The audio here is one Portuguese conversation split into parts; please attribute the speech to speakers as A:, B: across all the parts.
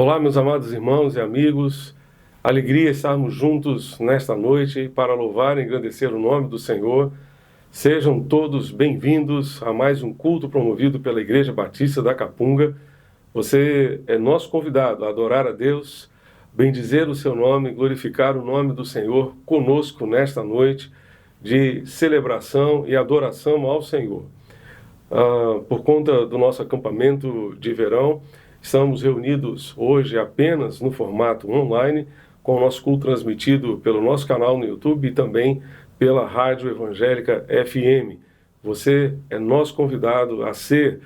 A: Olá, meus amados irmãos e amigos. Alegria estarmos juntos nesta noite para louvar e engrandecer o nome do Senhor. Sejam todos bem-vindos a mais um culto promovido pela Igreja Batista da Capunga. Você é nosso convidado a adorar a Deus, bendizer o seu nome, glorificar o nome do Senhor conosco nesta noite de celebração e adoração ao Senhor. Por conta do nosso acampamento de verão, estamos reunidos hoje apenas no formato online, com o nosso culto transmitido pelo nosso canal no YouTube e também pela Rádio Evangélica FM. Você é nosso convidado a ser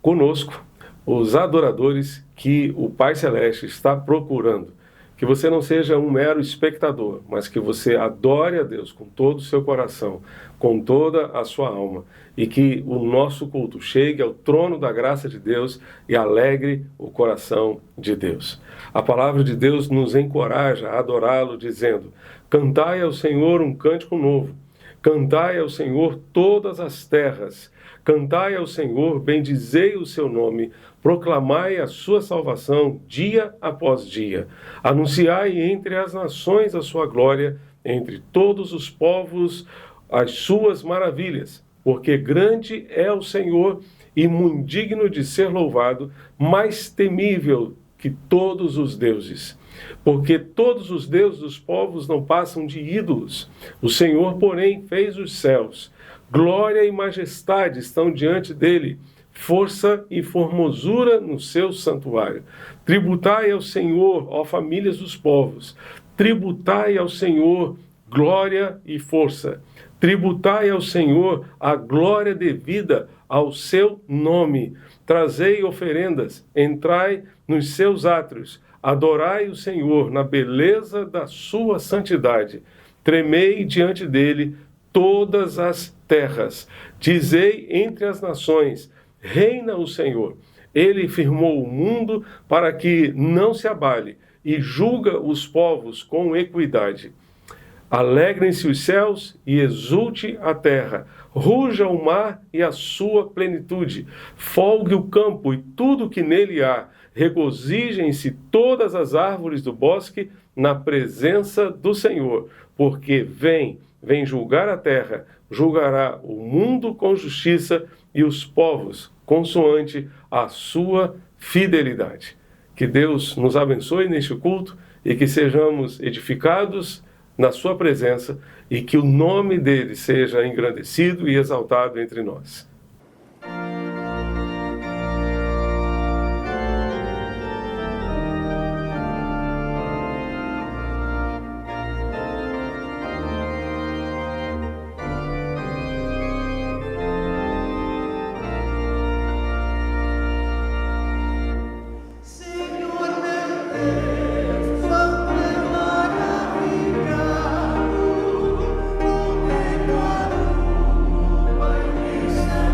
A: conosco os adoradores que o Pai Celeste está procurando. Que você não seja um mero espectador, mas que você adore a Deus com todo o seu coração, com toda a sua alma, e que o nosso culto chegue ao trono da graça de Deus e alegre o coração de Deus. A palavra de Deus nos encoraja a adorá-lo, dizendo: cantai ao Senhor um cântico novo, cantai ao Senhor todas as terras, cantai ao Senhor, bendizei o seu nome, proclamai a sua salvação dia após dia. Anunciai entre as nações a sua glória, entre todos os povos as suas maravilhas. Porque grande é o Senhor e muito digno de ser louvado, mais temível que todos os deuses. Porque todos os deuses dos povos não passam de ídolos. O Senhor, porém, fez os céus. Glória e majestade estão diante dele, força e formosura no seu santuário. Tributai ao Senhor, ó famílias dos povos, tributai ao Senhor glória e força. Tributai ao Senhor a glória devida ao seu nome. Trazei oferendas, entrai nos seus átrios, adorai o Senhor na beleza da sua santidade. Tremei diante dele todas as terras. Dizei entre as nações: reina o Senhor. Ele firmou o mundo para que não se abale e julga os povos com equidade. Alegrem-se os céus e exulte a terra. Ruja o mar e a sua plenitude. Folgue o campo e tudo que nele há. Regozijem-se todas as árvores do bosque na presença do Senhor, porque vem julgar a terra, julgará o mundo com justiça e os povos consoante a sua fidelidade. Que Deus nos abençoe neste culto e que sejamos edificados na sua presença e que o nome dele seja engrandecido e exaltado entre nós.
B: Está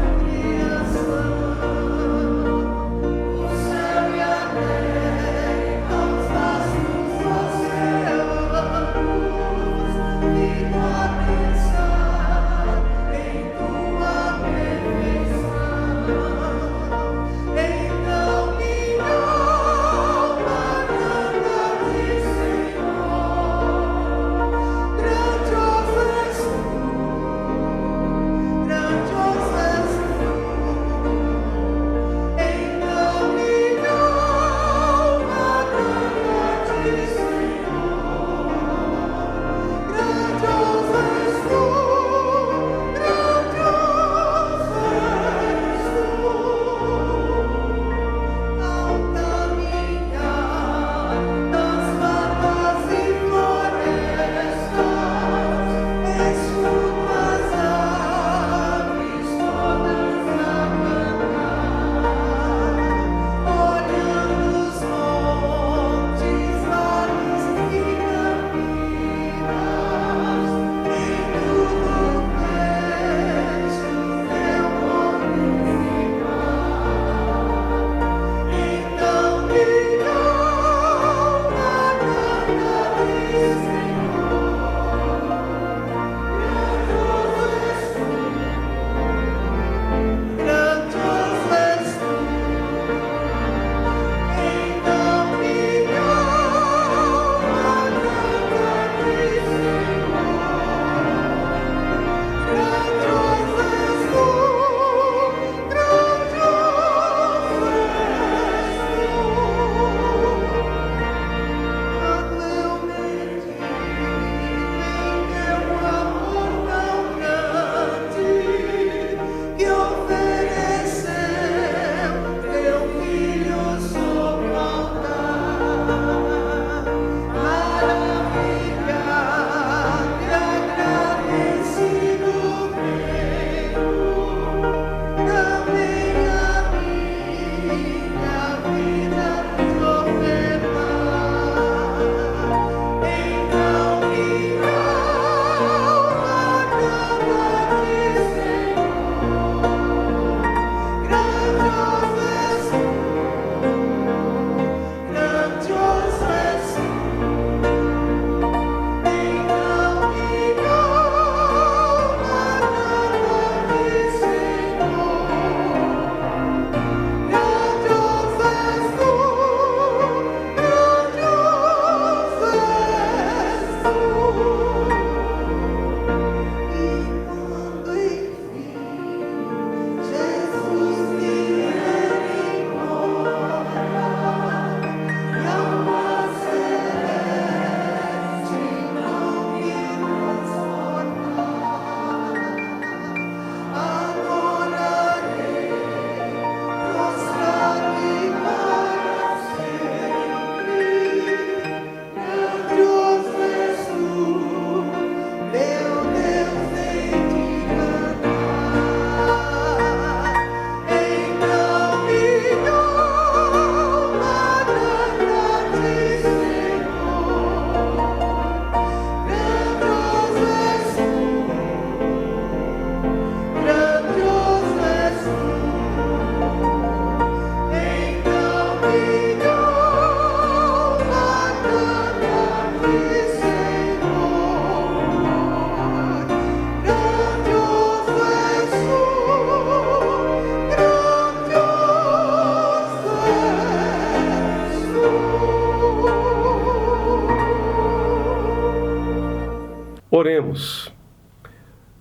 A: Oremos.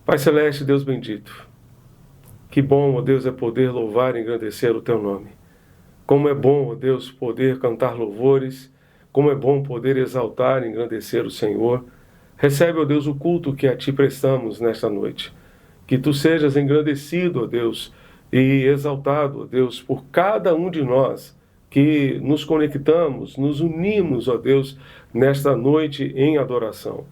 A: Pai Celeste, Deus bendito, que bom, ó Deus, é poder louvar e engrandecer o Teu nome. Como é bom, ó Deus, poder cantar louvores, como é bom poder exaltar e engrandecer o Senhor. Recebe, ó Deus, o culto que a Ti prestamos nesta noite. Que Tu sejas engrandecido, ó Deus, e exaltado, ó Deus, por cada um de nós que nos conectamos, nos unimos, ó Deus, nesta noite em adoração.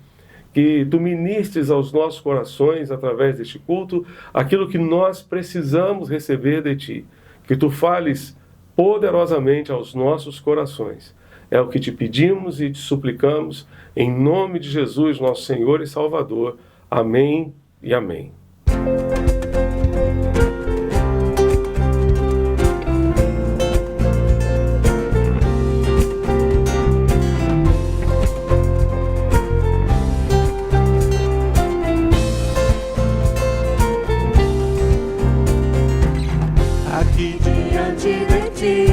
A: Que Tu ministres aos nossos corações, através deste culto, aquilo que nós precisamos receber de Ti. Que Tu fales poderosamente aos nossos corações. É o que Te pedimos e Te suplicamos, em nome de Jesus, nosso Senhor e Salvador. Amém e amém.
B: Aqui diante de Ti,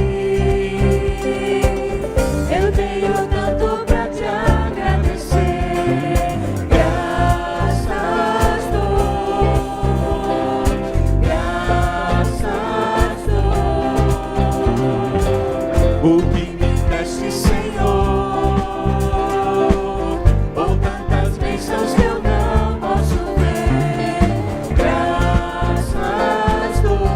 B: eu tenho tanto pra Te agradecer. Graças dou, graças dou. O que me deste, Senhor, por tantas bênçãos que eu não posso ver. Graças dou.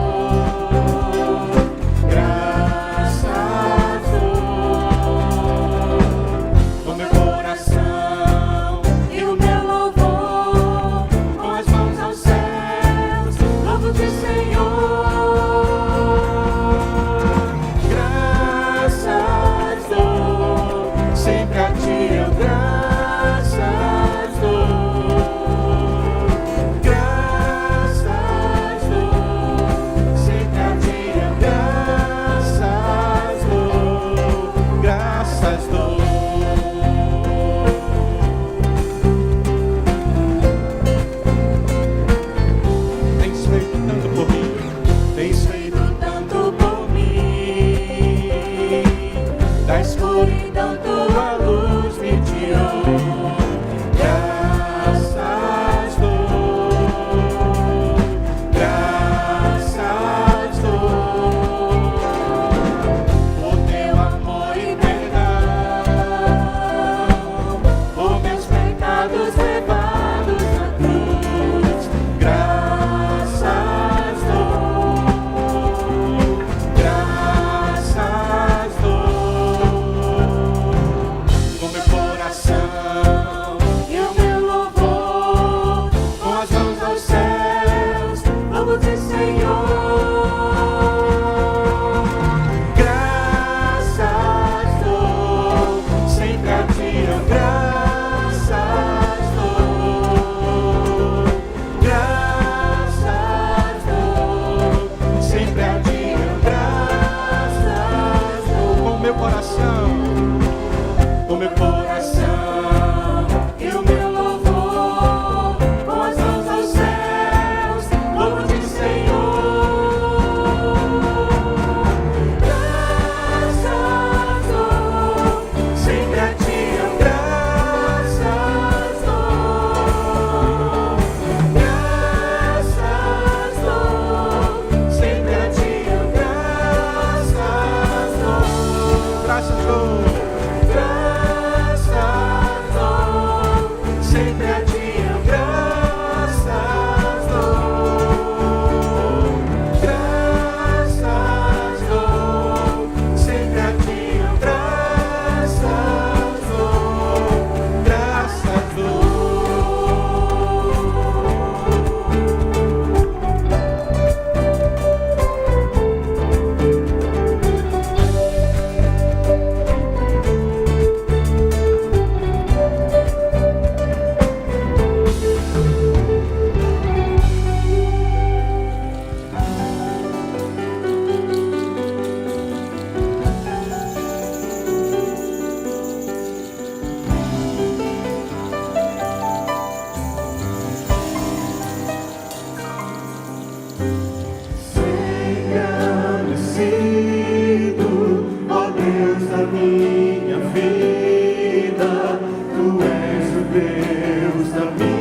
C: minha vida, Tu és o Deus da minha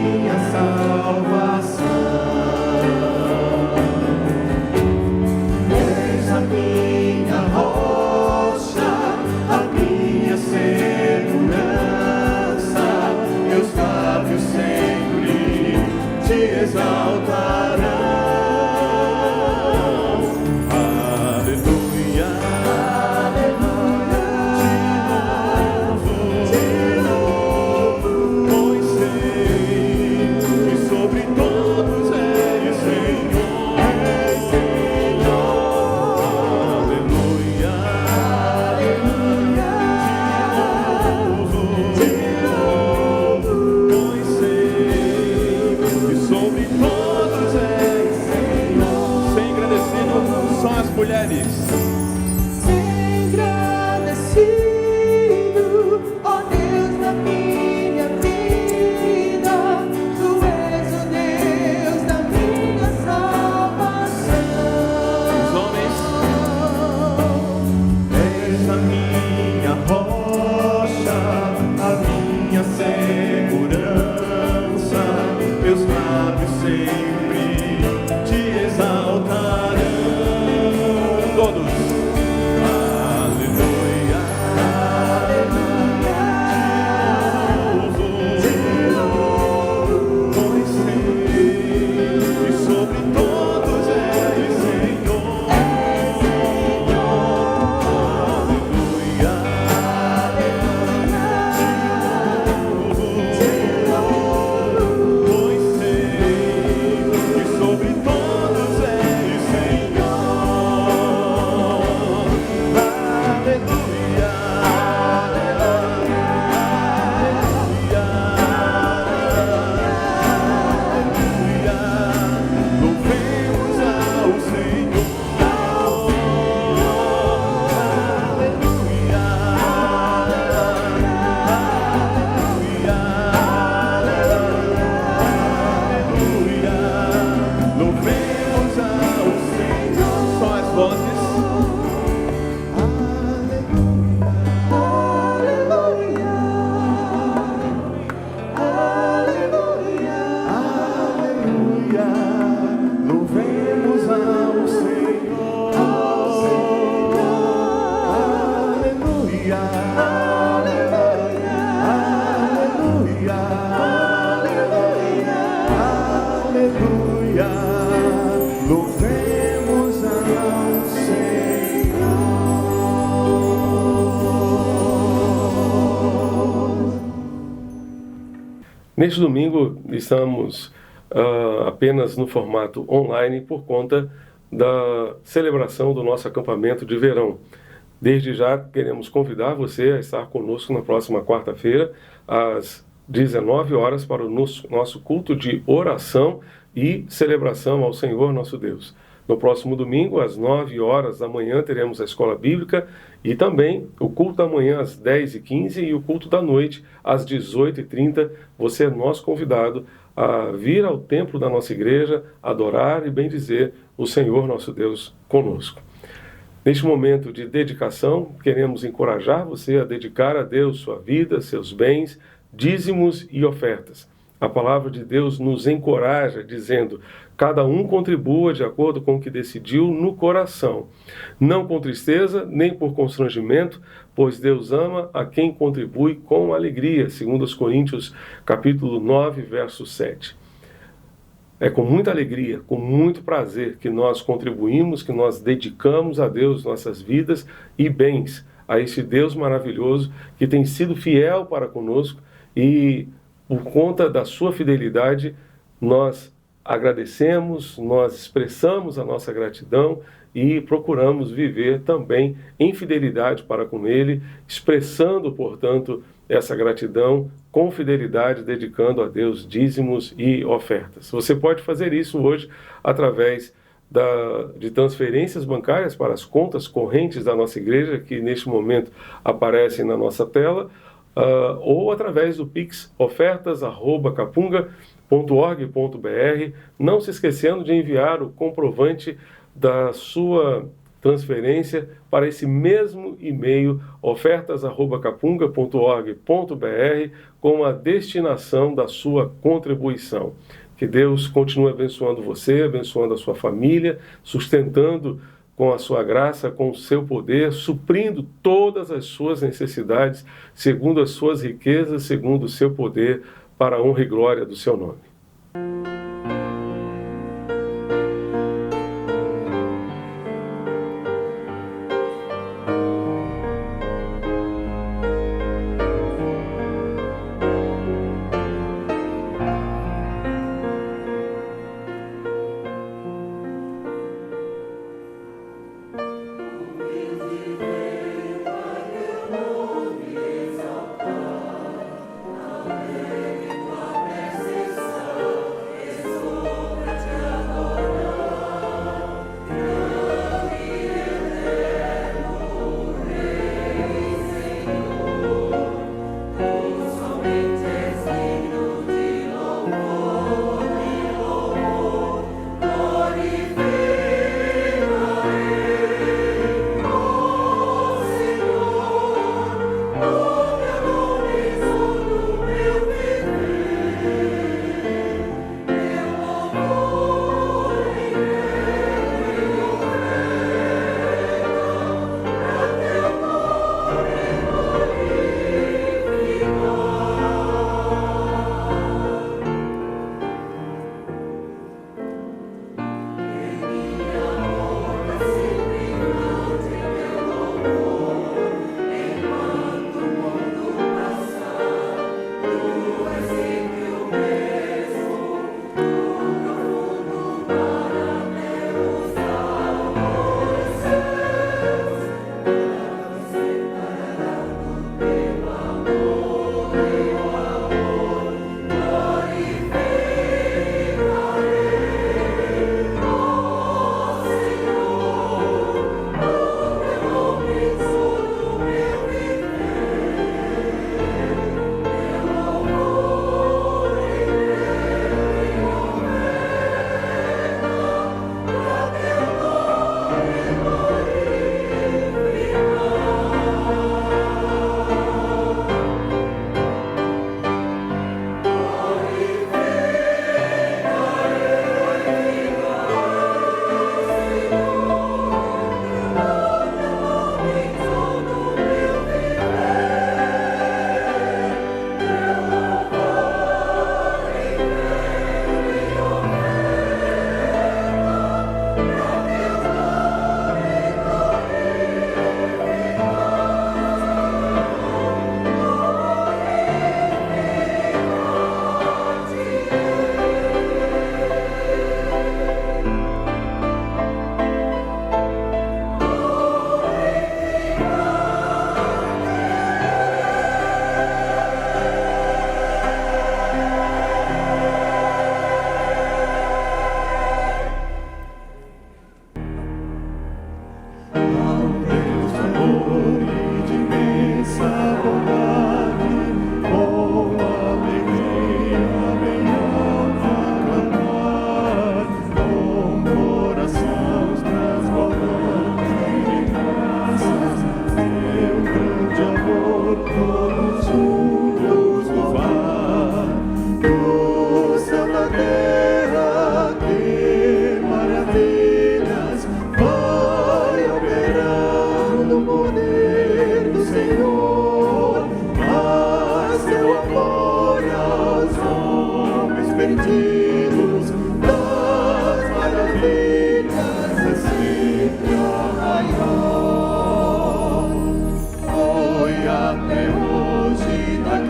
C: aleluia, aleluia, aleluia, louvemos ao Senhor.
A: Neste domingo estamos apenas no formato online por conta da celebração do nosso acampamento de verão. Desde já queremos convidar você a estar conosco na próxima quarta-feira, às 19 horas, para o nosso culto de oração e celebração ao Senhor nosso Deus. No próximo domingo, às 9 horas da manhã, teremos a escola bíblica e também o culto da manhã às 10h15 e o culto da noite às 18h30. Você é nosso convidado a vir ao templo da nossa igreja, adorar e bendizer o Senhor nosso Deus conosco. Neste momento de dedicação, queremos encorajar você a dedicar a Deus sua vida, seus bens, dízimos e ofertas. A palavra de Deus nos encoraja, dizendo: cada um contribua de acordo com o que decidiu no coração, não com tristeza, nem por constrangimento, pois Deus ama a quem contribui com alegria, segundo os Coríntios, capítulo 9, verso 7. É com muita alegria, com muito prazer que nós contribuímos, que nós dedicamos a Deus nossas vidas e bens, a esse Deus maravilhoso que tem sido fiel para conosco, e por conta da sua fidelidade nós agradecemos, nós expressamos a nossa gratidão e procuramos viver também em fidelidade para com Ele, expressando, portanto, essa gratidão com fidelidade, dedicando a Deus dízimos e ofertas. Você pode fazer isso hoje através de transferências bancárias para as contas correntes da nossa igreja, que neste momento aparecem na nossa tela, ou através do Pix ofertas@capunga.org.br, não se esquecendo de enviar o comprovante da sua transferência para esse mesmo e-mail, ofertas@capunga.org.br, com a destinação da sua contribuição. Que Deus continue abençoando você, abençoando a sua família, sustentando com a sua graça, com o seu poder, suprindo todas as suas necessidades, segundo as suas riquezas, segundo o seu poder, para a honra e glória do seu nome.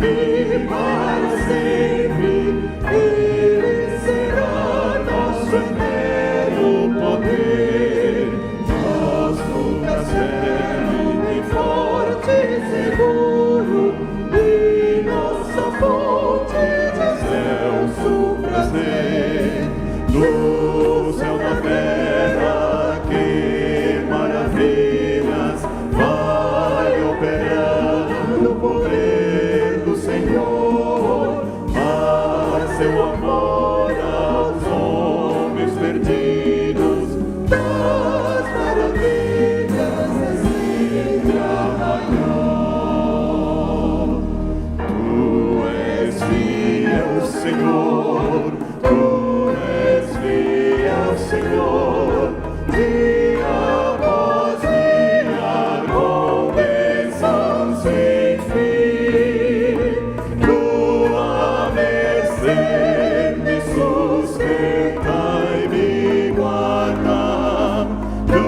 C: e para sempre. Ele será nosso eterno poder, nosso castelo e forte e seguro, e nossa fonte de excelso prazer. No céu da terra, que maravilhas vai operando o poder do Senhor, mas seu amor aos homens perdidos, das maravilhas é sempre a maior. Tu és fiel, Senhor, tu és fiel, Senhor, dia após dia, com bênção sem fim. Tua mercê me sustenta e me guarda. Tu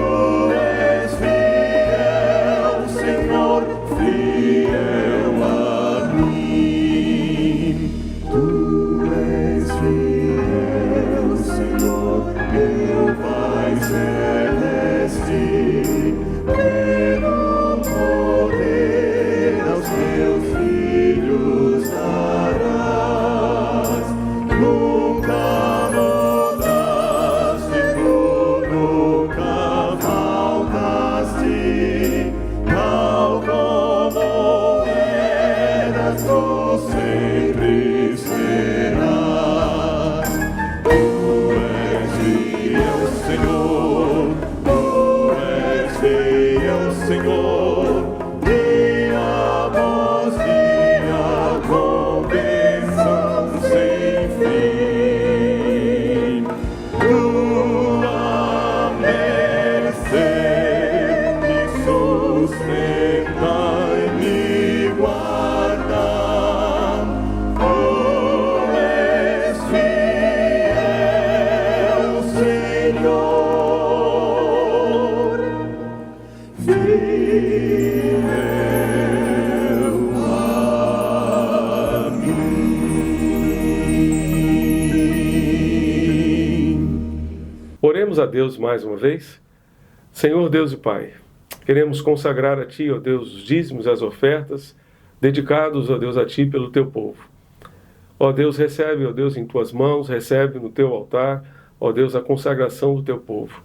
C: és fiel, Senhor, fiel a mim. Tu és fiel, Senhor, meu Pai celeste, pelo poder aos teus filhos darás. Nunca mudaste, tu nunca faltaste, tal como eras, tu sempre serás. Tu és fiel, Senhor, tu és fiel, Senhor, dia após dia, com bênção sem fim. Tua mercê me sustenta e me guarda. Tu és fiel, Senhor, fiel a mim.
A: Oremos a Deus mais uma vez. Senhor Deus e Pai, queremos consagrar a Ti, ó Deus, os dízimos e as ofertas, dedicados, ó Deus, a Ti pelo Teu povo. Ó Deus, recebe, ó Deus, em Tuas mãos, recebe no Teu altar, ó Deus, a consagração do Teu povo.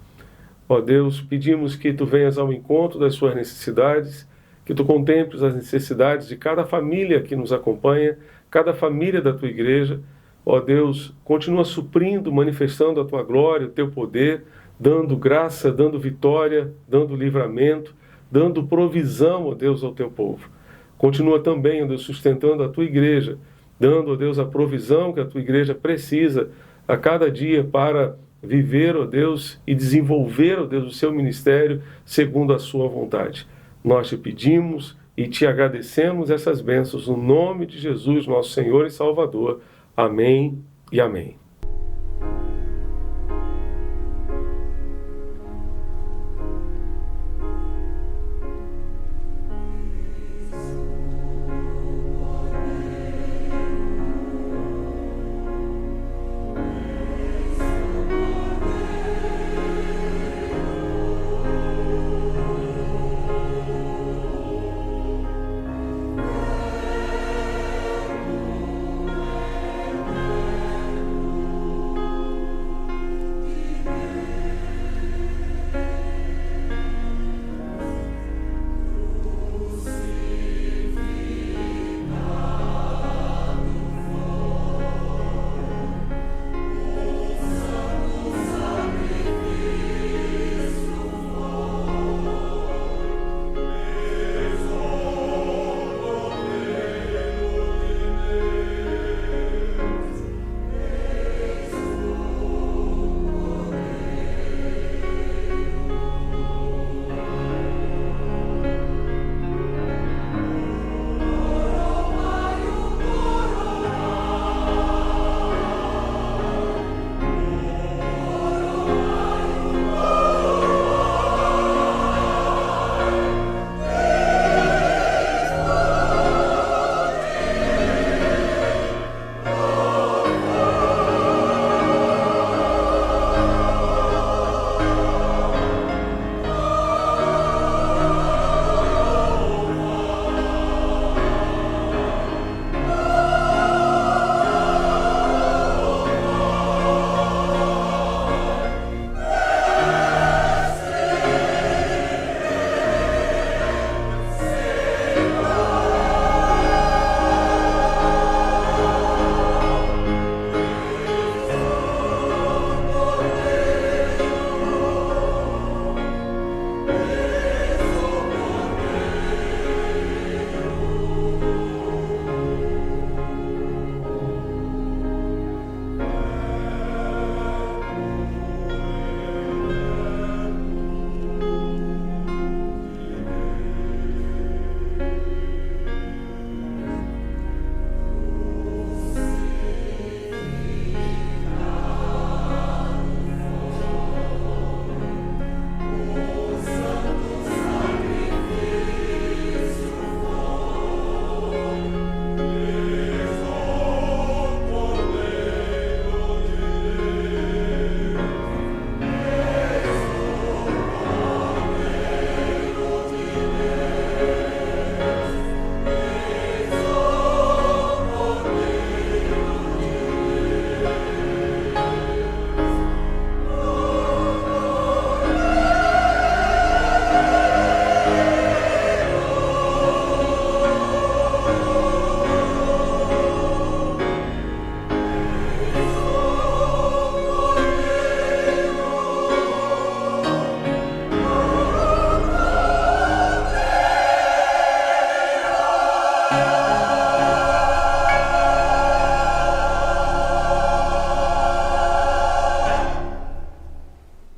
A: Ó Deus, pedimos que Tu venhas ao encontro das suas necessidades, que Tu contemples as necessidades de cada família que nos acompanha, cada família da Tua igreja. Ó Deus, continua suprindo, manifestando a Tua glória, o Teu poder, dando graça, dando vitória, dando livramento, dando provisão, ó Deus, ao Teu povo. Continua também, ó Deus, sustentando a Tua igreja, dando, ó Deus, a provisão que a Tua igreja precisa a cada dia para viver, ó Deus, e desenvolver, ó Deus, o seu ministério segundo a sua vontade. Nós te pedimos e te agradecemos essas bênçãos no nome de Jesus, nosso Senhor e Salvador. Amém e amém.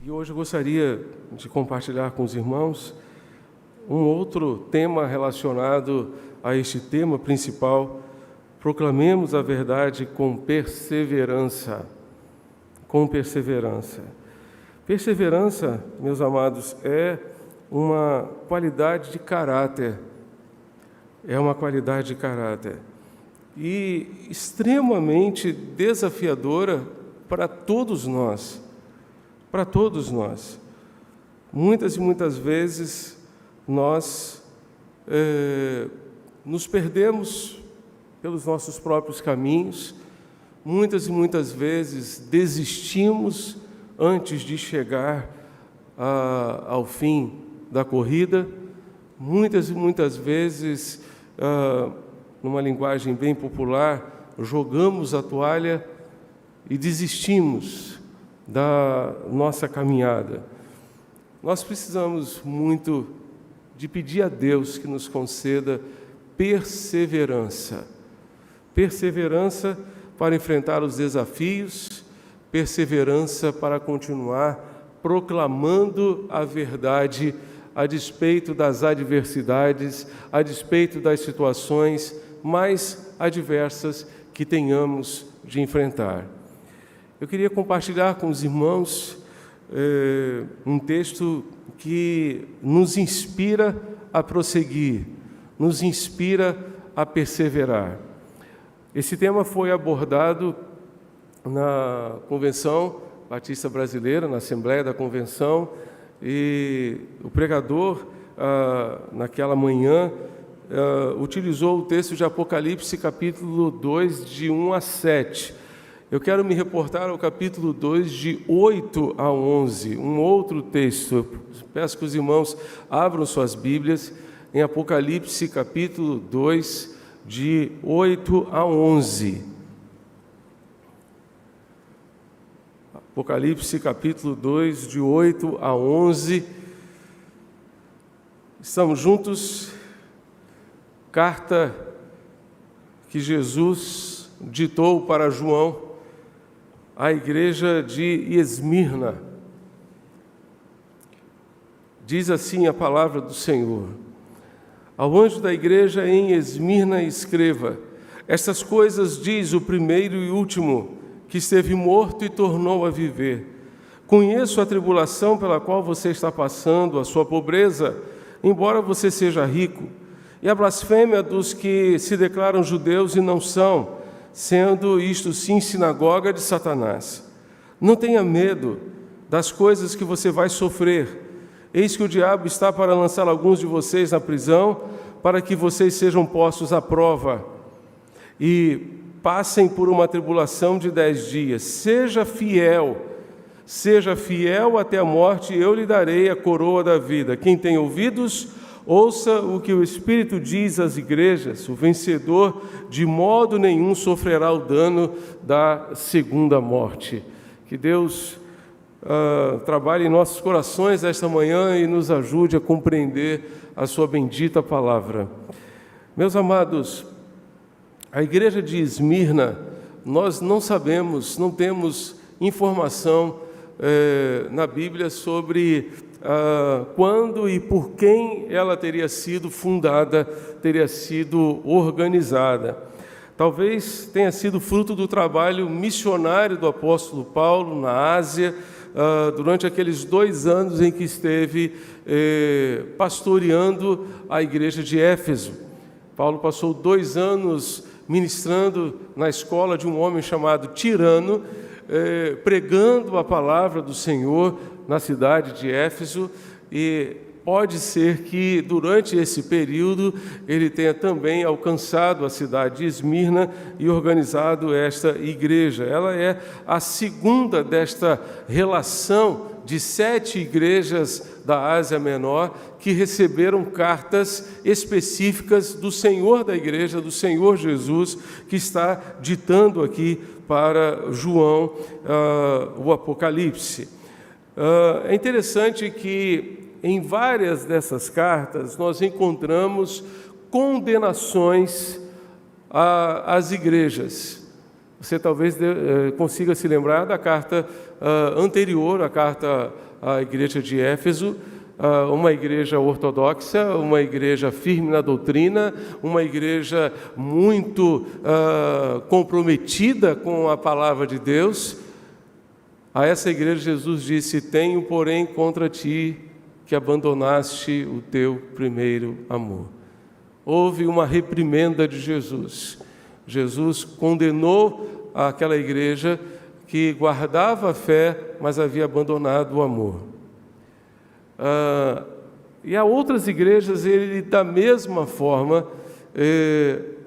A: E hoje eu gostaria de compartilhar com os irmãos um outro tema relacionado a este tema principal. Proclamemos a verdade com perseverança. Com perseverança. Perseverança, meus amados, é uma qualidade de caráter. É uma qualidade de caráter. E extremamente desafiadora para todos nós. Para todos nós. Muitas e muitas vezes nós nos perdemos pelos nossos próprios caminhos, muitas e muitas vezes desistimos antes de chegar ao fim da corrida, muitas e muitas vezes, numa linguagem bem popular, jogamos a toalha e desistimos da nossa caminhada. Nós precisamos muito de pedir a Deus que nos conceda perseverança. Perseverança para enfrentar os desafios, perseverança para continuar proclamando a verdade a despeito das adversidades, a despeito das situações mais adversas que tenhamos de enfrentar. Eu queria compartilhar com os irmãos um texto que nos inspira a prosseguir, nos inspira a perseverar. Esse tema foi abordado na Convenção Batista Brasileira, na Assembleia da Convenção, e o pregador, naquela manhã, utilizou o texto de Apocalipse, capítulo 2, de 1 a 7. Eu quero me reportar ao capítulo 2, de 8 a 11, um outro texto. Eu peço que os irmãos abram suas Bíblias em Apocalipse, capítulo 2, de 8 a 11. Apocalipse, capítulo 2, de 8 a 11. Estamos juntos? Carta que Jesus ditou para João, à igreja de Esmirna. Diz assim a palavra do Senhor: ao anjo da igreja em Esmirna escreva: estas coisas diz o primeiro e último, que esteve morto e tornou a viver. Conheço a tribulação pela qual você está passando, a sua pobreza, embora você seja rico, e a blasfêmia dos que se declaram judeus e não são, sendo isto sim sinagoga de Satanás. Não tenha medo das coisas que você vai sofrer. Eis que o diabo está para lançar alguns de vocês na prisão, para que vocês sejam postos à prova e passem por uma tribulação de 10 dias. Seja fiel até a morte, e eu lhe darei a coroa da vida. Quem tem ouvidos, ouça o que o Espírito diz às igrejas. O vencedor de modo nenhum sofrerá o dano da segunda morte. Que Deus trabalhe em nossos corações esta manhã e nos ajude a compreender a sua bendita palavra. Meus amados, a igreja de Esmirna, nós não sabemos, não temos informação na Bíblia sobre quando e por quem ela teria sido fundada, teria sido organizada. Talvez tenha sido fruto do trabalho missionário do apóstolo Paulo na Ásia, durante aqueles 2 anos em que esteve pastoreando a igreja de Éfeso. Paulo passou 2 anos ministrando na escola de um homem chamado Tirano, pregando a palavra do Senhor na cidade de Éfeso, e pode ser que durante esse período ele tenha também alcançado a cidade de Esmirna e organizado esta igreja. Ela é a segunda desta relação de 7 igrejas da Ásia Menor que receberam cartas específicas do Senhor da igreja, do Senhor Jesus, que está ditando aqui para João o Apocalipse. É interessante que em várias dessas cartas nós encontramos condenações às igrejas. Você talvez consiga se lembrar da carta anterior, a carta à igreja de Éfeso, uma igreja ortodoxa, uma igreja firme na doutrina, uma igreja muito comprometida com a palavra de Deus. A essa igreja Jesus disse: tenho, porém, contra ti que abandonaste o teu primeiro amor. Houve uma reprimenda de Jesus. Jesus condenou aquela igreja que guardava a fé, mas havia abandonado o amor. E há outras igrejas, ele da mesma forma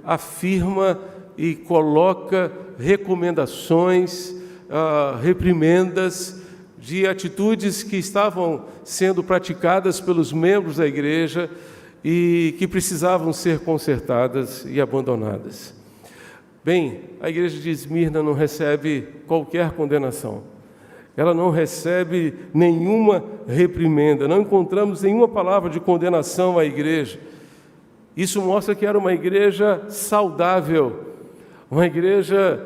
A: afirma e coloca recomendações, reprimendas de atitudes que estavam sendo praticadas pelos membros da igreja e que precisavam ser consertadas e abandonadas. Bem, a igreja de Esmirna não recebe qualquer condenação. Ela não recebe nenhuma reprimenda. Não encontramos nenhuma palavra de condenação à igreja. Isso mostra que era uma igreja saudável, uma igreja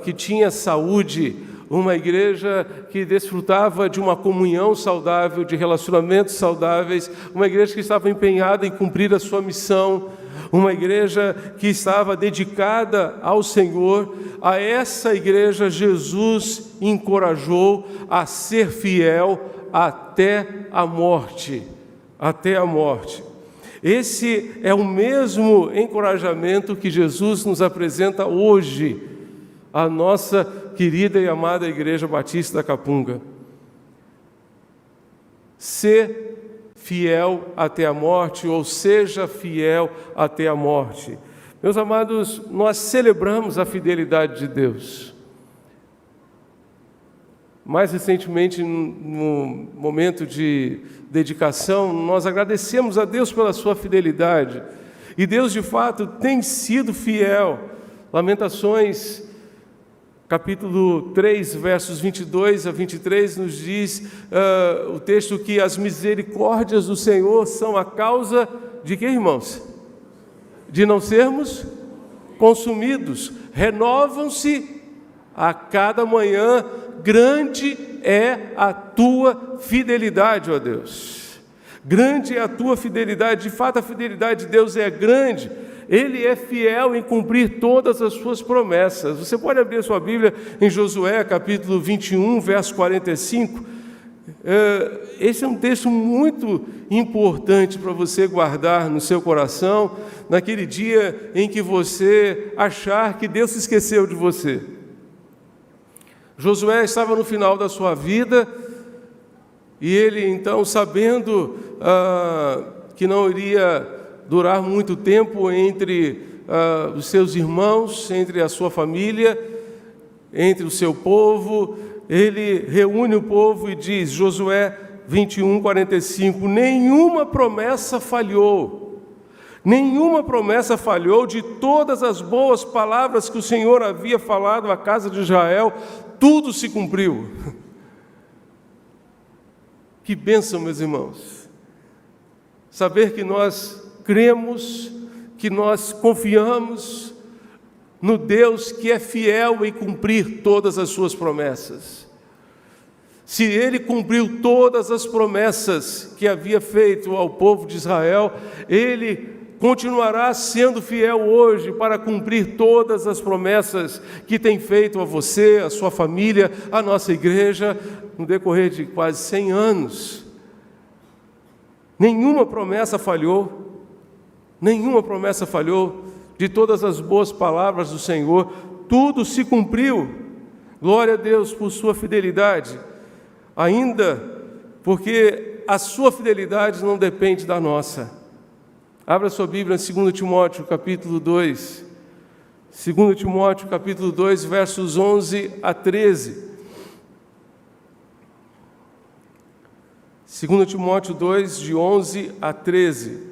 A: que tinha saúde, uma igreja que desfrutava de uma comunhão saudável, de relacionamentos saudáveis, uma igreja que estava empenhada em cumprir a sua missão, uma igreja que estava dedicada ao Senhor. A essa igreja Jesus encorajou a ser fiel até a morte, até a morte. Esse é o mesmo encorajamento que Jesus nos apresenta hoje, a nossa querida e amada Igreja Batista da Capunga. Ser fiel até a morte, ou seja fiel até a morte. Meus amados, nós celebramos a fidelidade de Deus. Mais recentemente, no momento de dedicação, nós agradecemos a Deus pela sua fidelidade. E Deus, de fato, tem sido fiel. Lamentações, capítulo 3, versos 22 a 23, nos diz o texto que as misericórdias do Senhor são a causa de quê, irmãos? De não sermos consumidos. Renovam-se a cada manhã. Grande é a tua fidelidade, ó Deus. Grande é a tua fidelidade. De fato, a fidelidade de Deus é grande. Ele é fiel em cumprir todas as suas promessas. Você pode abrir a sua Bíblia em Josué, capítulo 21, verso 45. Esse é um texto muito importante para você guardar no seu coração, naquele dia em que você achar que Deus se esqueceu de você. Josué estava no final da sua vida, e ele então, sabendo que não iria durar muito tempo entre os seus irmãos, entre a sua família, entre o seu povo, ele reúne o povo e diz, Josué 21, 45, nenhuma promessa falhou de todas as boas palavras que o Senhor havia falado à casa de Israel, tudo se cumpriu. Que bênção, meus irmãos, saber que nós cremos, que nós confiamos no Deus que é fiel em cumprir todas as suas promessas. Se Ele cumpriu todas as promessas que havia feito ao povo de Israel, Ele continuará sendo fiel hoje para cumprir todas as promessas que tem feito a você, a sua família, a nossa igreja, no decorrer de quase 100 anos. Nenhuma promessa falhou de todas as boas palavras do Senhor, tudo se cumpriu. Glória a Deus por sua fidelidade, ainda porque a sua fidelidade não depende da nossa. Abra sua Bíblia em 2 Timóteo, capítulo 2. 2 Timóteo, capítulo 2, versos 11 a 13. 2 Timóteo 2, de 11 a 13.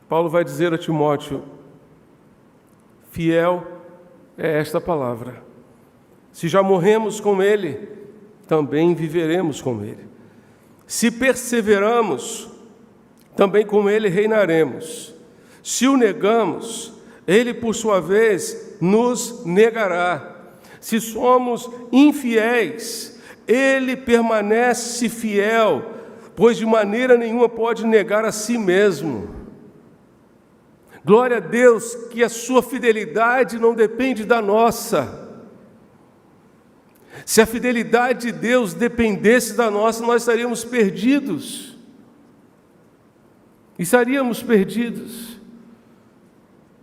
A: Paulo vai dizer a Timóteo, fiel é esta palavra. Se já morremos com ele, também viveremos com ele. Se perseveramos, também com ele reinaremos. Se o negamos, ele, por sua vez, nos negará. Se somos infiéis, ele permanece fiel, pois de maneira nenhuma pode negar a si mesmo. Glória a Deus, que a sua fidelidade não depende da nossa. Se a fidelidade de Deus dependesse da nossa, nós estaríamos perdidos. Estaríamos perdidos.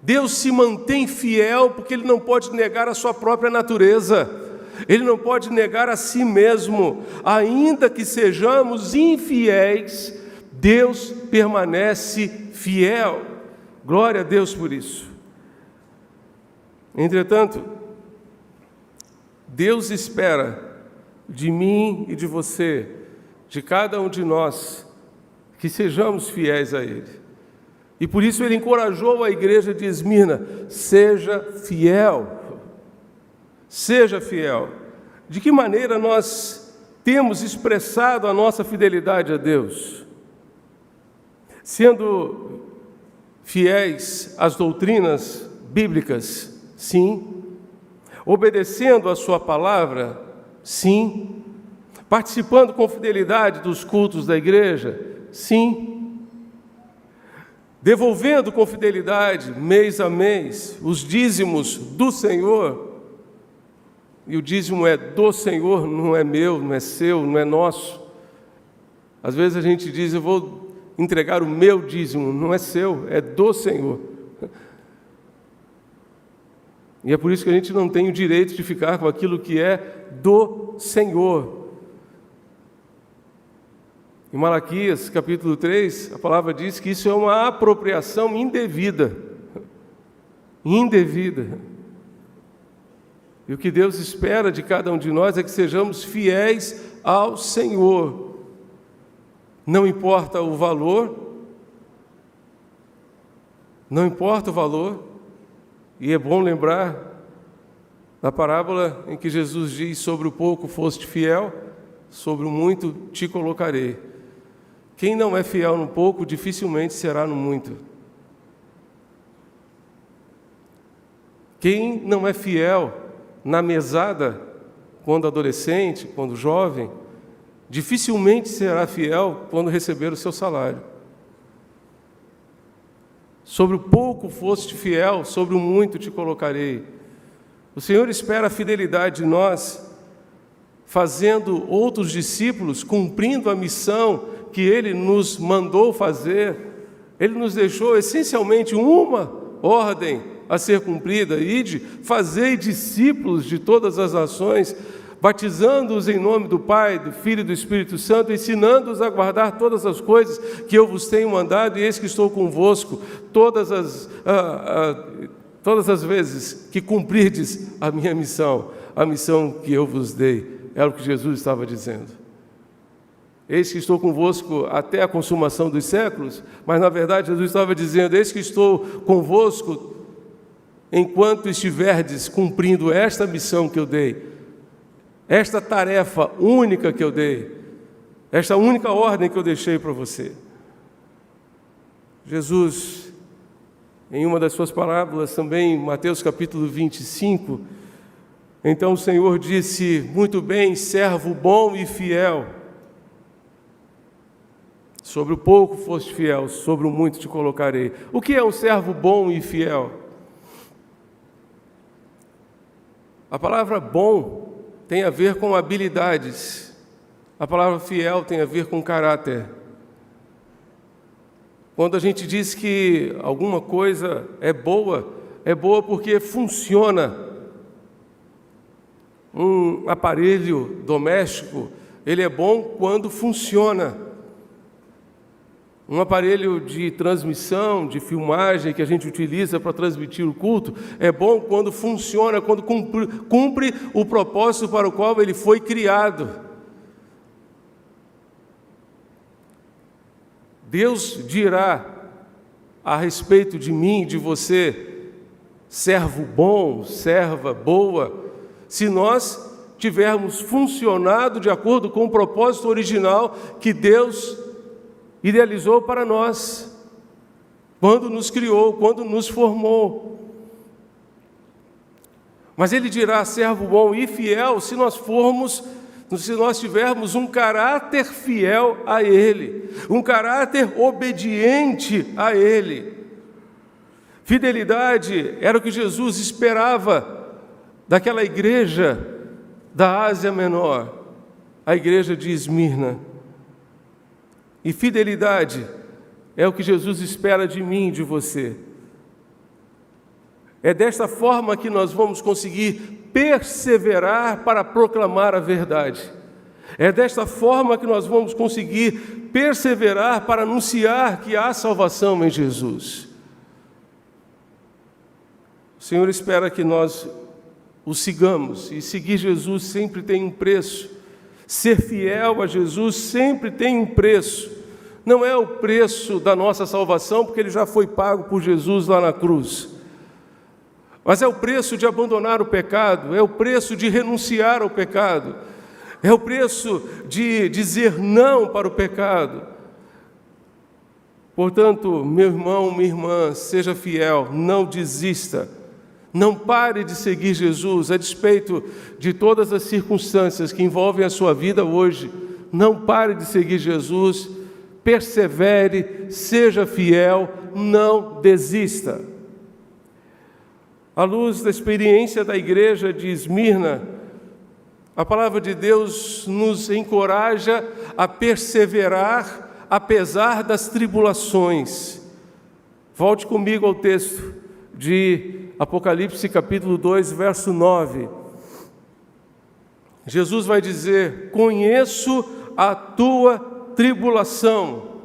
A: Deus se mantém fiel porque Ele não pode negar a sua própria natureza. Ele não pode negar a si mesmo. Ainda que sejamos infiéis, Deus permanece fiel. Glória a Deus por isso. Entretanto, Deus espera de mim e de você, de cada um de nós, que sejamos fiéis a Ele. E por isso Ele encorajou a igreja de Esmirna: seja fiel. Seja fiel. De que maneira nós temos expressado a nossa fidelidade a Deus? Sendo fiéis às doutrinas bíblicas, sim. Obedecendo a sua palavra, sim. Participando com fidelidade dos cultos da igreja, sim. Devolvendo com fidelidade, mês a mês, os dízimos do Senhor. E o dízimo é do Senhor, não é meu, não é seu, não é nosso. Às vezes a gente diz: eu vou entregar o meu dízimo. Não é seu, é do Senhor. E é por isso que a gente não tem o direito de ficar com aquilo que é do Senhor. Em Malaquias, capítulo 3, a palavra diz que isso é uma apropriação indevida. Indevida. E o que Deus espera de cada um de nós é que sejamos fiéis ao Senhor. Não importa o valor, não importa o valor, e é bom lembrar da parábola em que Jesus diz: sobre o pouco foste fiel, sobre o muito te colocarei. Quem não é fiel no pouco, dificilmente será no muito. Quem não é fiel na mesada, quando adolescente, quando jovem, dificilmente será fiel quando receber o seu salário. Sobre o pouco foste fiel, sobre o muito te colocarei. O Senhor espera a fidelidade de nós, fazendo outros discípulos, cumprindo a missão que Ele nos mandou fazer. Ele nos deixou essencialmente uma ordem a ser cumprida: ide, fazei discípulos de todas as nações, batizando-os em nome do Pai, do Filho e do Espírito Santo, ensinando-os a guardar todas as coisas que eu vos tenho mandado, e eis que estou convosco todas as vezes que cumprirdes a minha missão, a missão que eu vos dei. Era o que Jesus estava dizendo. Eis que estou convosco até a consumação dos séculos, mas na verdade Jesus estava dizendo: eis que estou convosco enquanto estiverdes cumprindo esta missão que eu dei, esta tarefa única que eu dei, esta única ordem que eu deixei para você. Jesus, em uma das suas parábolas, também em Mateus capítulo 25, então o Senhor disse: muito bem, servo bom e fiel, sobre o pouco foste fiel, sobre o muito te colocarei. O que é um servo bom e fiel? A palavra bom tem a ver com habilidades. A palavra fiel tem a ver com caráter. Quando a gente diz que alguma coisa é boa porque funciona. Um aparelho doméstico, ele é bom quando funciona. Um aparelho de transmissão, de filmagem que a gente utiliza para transmitir o culto, é bom quando funciona, quando cumpre o propósito para o qual ele foi criado. Deus dirá a respeito de mim, de você, servo bom, serva boa, se nós tivermos funcionado de acordo com o propósito original que Deus idealizou para nós, quando nos criou, quando nos formou. Mas Ele dirá, servo bom e fiel, se nós tivermos um caráter fiel a Ele, um caráter obediente a Ele. Fidelidade era o que Jesus esperava daquela igreja da Ásia Menor, a igreja de Esmirna. E fidelidade é o que Jesus espera de mim e de você. É desta forma que nós vamos conseguir perseverar para proclamar a verdade. É desta forma que nós vamos conseguir perseverar para anunciar que há salvação em Jesus. O Senhor espera que nós o sigamos, e seguir Jesus sempre tem um preço. Ser fiel a Jesus sempre tem um preço. Não é o preço da nossa salvação, porque ele já foi pago por Jesus lá na cruz. Mas é o preço de abandonar o pecado, é o preço de renunciar ao pecado, é o preço de dizer não para o pecado. Portanto, meu irmão, minha irmã, seja fiel, não desista. Não pare de seguir Jesus, a despeito de todas as circunstâncias que envolvem a sua vida hoje. Não pare de seguir Jesus, persevere, seja fiel, não desista. À luz da experiência da igreja de Esmirna, a palavra de Deus nos encoraja a perseverar apesar das tribulações. Volte comigo ao texto de Apocalipse capítulo 2, verso 9. Jesus vai dizer: conheço a tua tribulação.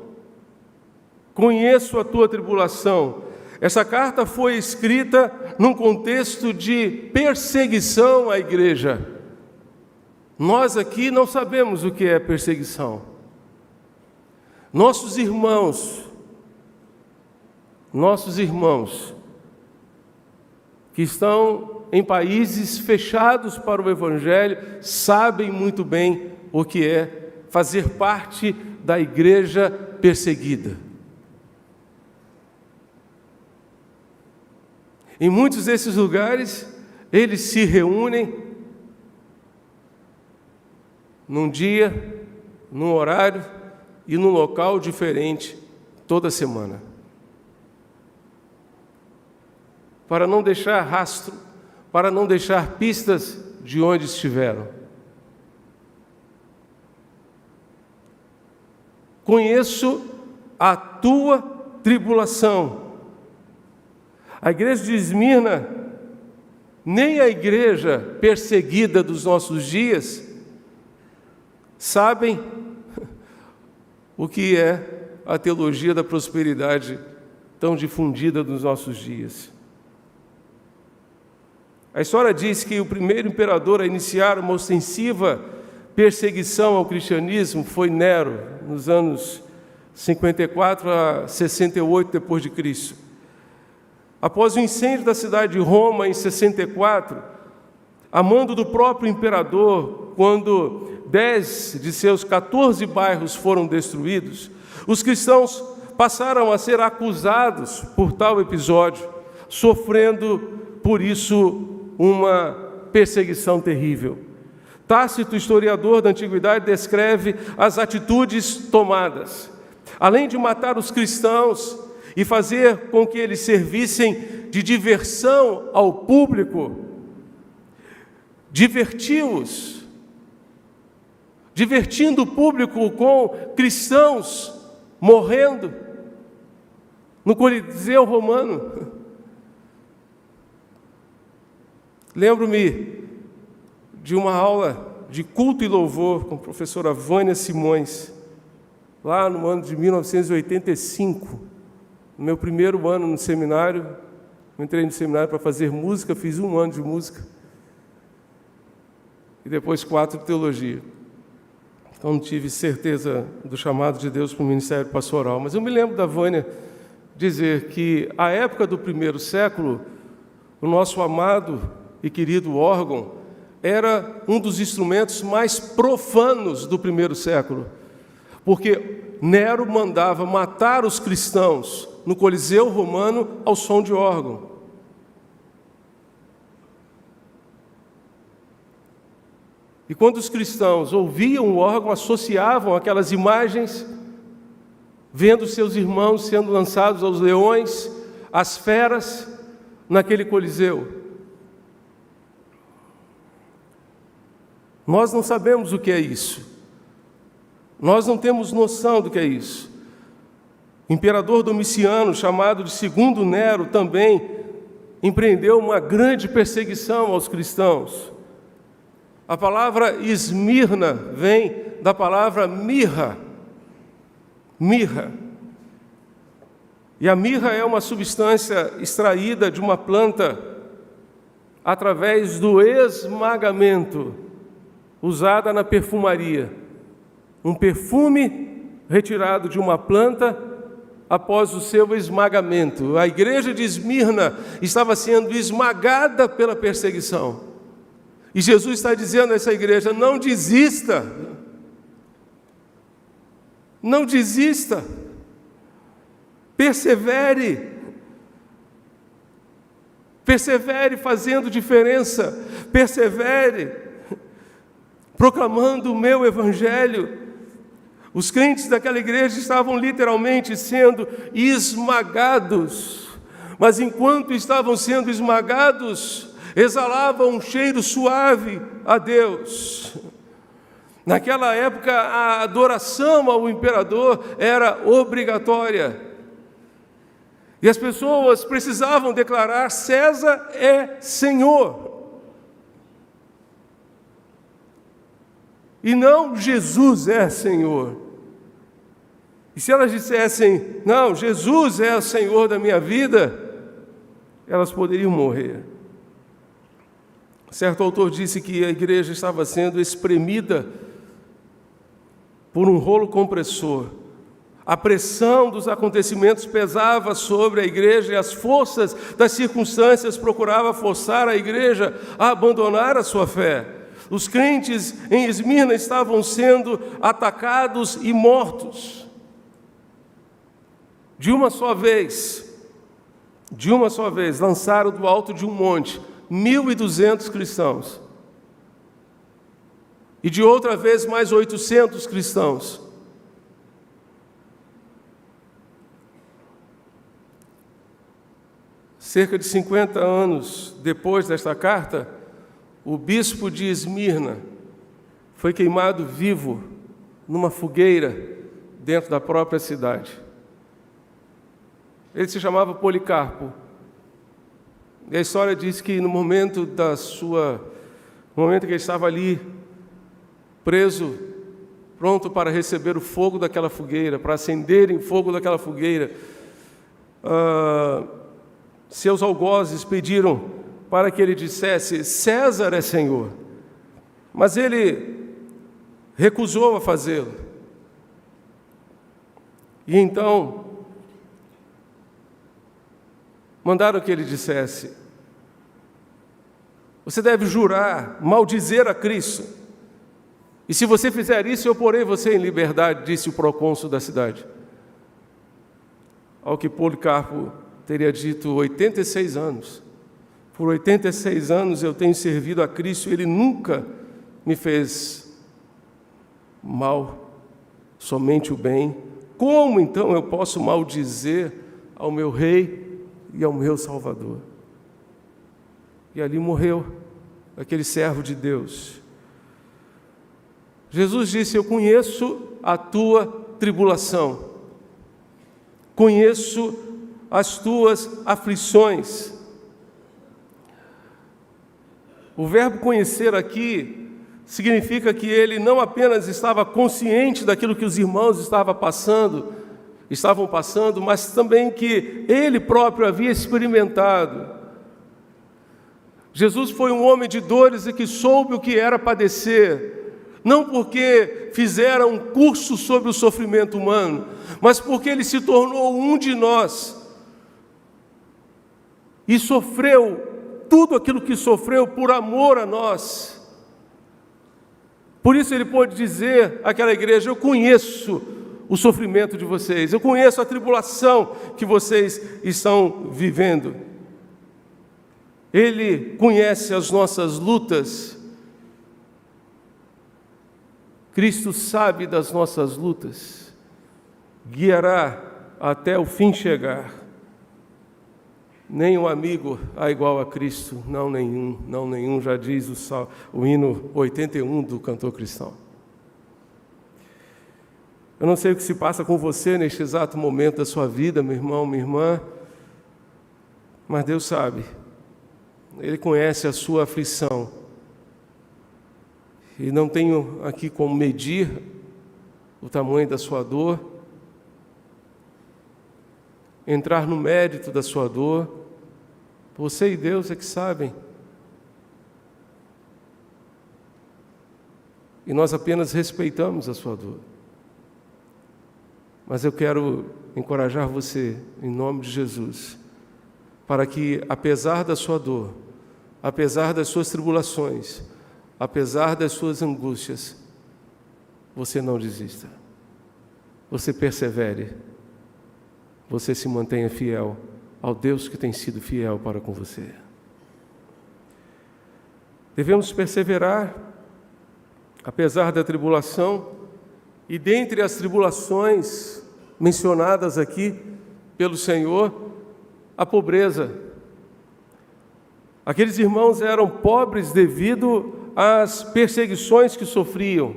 A: Conheço a tua tribulação. Essa carta foi escrita num contexto de perseguição à igreja. Nós aqui não sabemos o que é perseguição. Nossos irmãos que estão em países fechados para o Evangelho, sabem muito bem o que é fazer parte da igreja perseguida. Em muitos desses lugares, eles se reúnem num dia, num horário e num local diferente toda semana, para não deixar rastro, para não deixar pistas de onde estiveram. Conheço a tua tribulação. A igreja de Esmirna, nem a igreja perseguida dos nossos dias, sabem o que é a teologia da prosperidade tão difundida nos nossos dias. A história diz que o primeiro imperador a iniciar uma ostensiva perseguição ao cristianismo foi Nero, nos anos 54 a 68 depois de Cristo. Após o incêndio da cidade de Roma em 64, a mando do próprio imperador, quando 10 de seus 14 bairros foram destruídos, os cristãos passaram a ser acusados por tal episódio, sofrendo por isso uma perseguição terrível. Tácito, historiador da antiguidade, descreve as atitudes tomadas. Além de matar os cristãos e fazer com que eles servissem de diversão ao público, divertindo o público com cristãos morrendo no Coliseu Romano. Lembro-me de uma aula de culto e louvor com a professora Vânia Simões, lá no ano de 1985, no meu primeiro ano no seminário. Eu entrei no seminário para fazer música, fiz 1 ano de música, e depois 4 de teologia. Então não tive certeza do chamado de Deus para o ministério pastoral, mas eu me lembro da Vânia dizer que, à época do primeiro século, o nosso amado e querido órgão era um dos instrumentos mais profanos do primeiro século, porque Nero mandava matar os cristãos no Coliseu Romano ao som de órgão. E quando os cristãos ouviam o órgão, associavam aquelas imagens, vendo seus irmãos sendo lançados aos leões, às feras, naquele Coliseu. Nós não sabemos o que é isso. Nós não temos noção do que é isso. O imperador Domiciano, chamado de Segundo Nero, também empreendeu uma grande perseguição aos cristãos. A palavra Esmirna vem da palavra mirra. Mirra. E a mirra é uma substância extraída de uma planta através do esmagamento, usada na perfumaria. Um perfume retirado de uma planta após o seu esmagamento. A igreja de Esmirna estava sendo esmagada pela perseguição. E Jesus está dizendo a essa igreja: não desista. Não desista. Persevere. Persevere fazendo diferença. Persevere proclamando o meu evangelho. Os crentes daquela igreja estavam literalmente sendo esmagados, mas enquanto estavam sendo esmagados, exalavam um cheiro suave a Deus. Naquela época, a adoração ao imperador era obrigatória. E as pessoas precisavam declarar: César é Senhor. E não Jesus é Senhor. E se elas dissessem: não, Jesus é o Senhor da minha vida, elas poderiam morrer. Certo autor disse que a igreja estava sendo espremida por um rolo compressor. A pressão dos acontecimentos pesava sobre a igreja e as forças das circunstâncias procuravam forçar a igreja a abandonar a sua fé. Os crentes em Esmirna estavam sendo atacados e mortos. De uma só vez, lançaram do alto de um monte 1.200 cristãos. E de outra vez, mais 800 cristãos. Cerca de 50 anos depois desta carta, o bispo de Esmirna foi queimado vivo numa fogueira dentro da própria cidade. Ele se chamava Policarpo. E a história diz que no momento que ele estava ali, preso, pronto para receber o fogo daquela fogueira, para acender em fogo daquela fogueira, seus algozes pediram para que ele dissesse: César é Senhor. Mas ele recusou a fazê-lo. E então mandaram que ele dissesse: você deve jurar, maldizer a Cristo. E se você fizer isso, eu porei você em liberdade, disse o procônsul da cidade. Ao que Policarpo teria dito: 86 anos. Por 86 anos eu tenho servido a Cristo, Ele nunca me fez mal, somente o bem. Como então eu posso maldizer ao meu Rei e ao meu Salvador? E ali morreu aquele servo de Deus. Jesus disse: eu conheço a tua tribulação, conheço as tuas aflições. O verbo conhecer aqui significa que ele não apenas estava consciente daquilo que os irmãos estavam passando, mas também que ele próprio havia experimentado. Jesus foi um homem de dores e que soube o que era padecer, não porque fizera um curso sobre o sofrimento humano, mas porque ele se tornou um de nós e sofreu tudo aquilo que sofreu por amor a nós. Por isso ele pôde dizer àquela igreja: eu conheço o sofrimento de vocês, eu conheço a tribulação que vocês estão vivendo. Ele conhece as nossas lutas. Cristo sabe das nossas lutas, guiará até o fim chegar. Nenhum amigo há igual a Cristo, não nenhum, já diz o hino 81 do cantor cristão. Eu não sei o que se passa com você neste exato momento da sua vida, meu irmão, minha irmã, mas Deus sabe. Ele conhece a sua aflição. E não tenho aqui como medir o tamanho da sua dor, entrar no mérito da sua dor. Você e Deus é que sabem. E nós apenas respeitamos a sua dor. Mas eu quero encorajar você, em nome de Jesus, para que, apesar da sua dor, apesar das suas tribulações, apesar das suas angústias, você não desista. Você persevere. Você se mantenha fiel ao Deus que tem sido fiel para com você. Devemos perseverar, apesar da tribulação, e dentre as tribulações mencionadas aqui pelo Senhor, a pobreza. Aqueles irmãos eram pobres devido às perseguições que sofriam.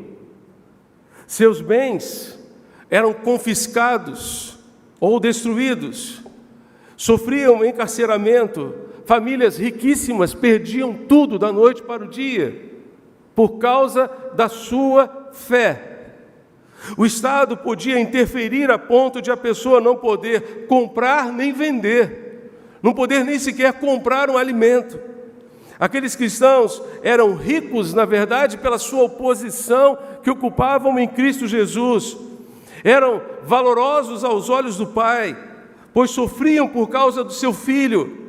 A: Seus bens eram confiscados ou destruídos. Sofriam encarceramento. Famílias riquíssimas perdiam tudo da noite para o dia por causa da sua fé. O Estado podia interferir a ponto de a pessoa não poder comprar nem vender, não poder nem sequer comprar um alimento. Aqueles cristãos eram ricos, na verdade, pela sua oposição que ocupavam em Cristo Jesus. Eram valorosos aos olhos do Pai, pois sofriam por causa do seu Filho.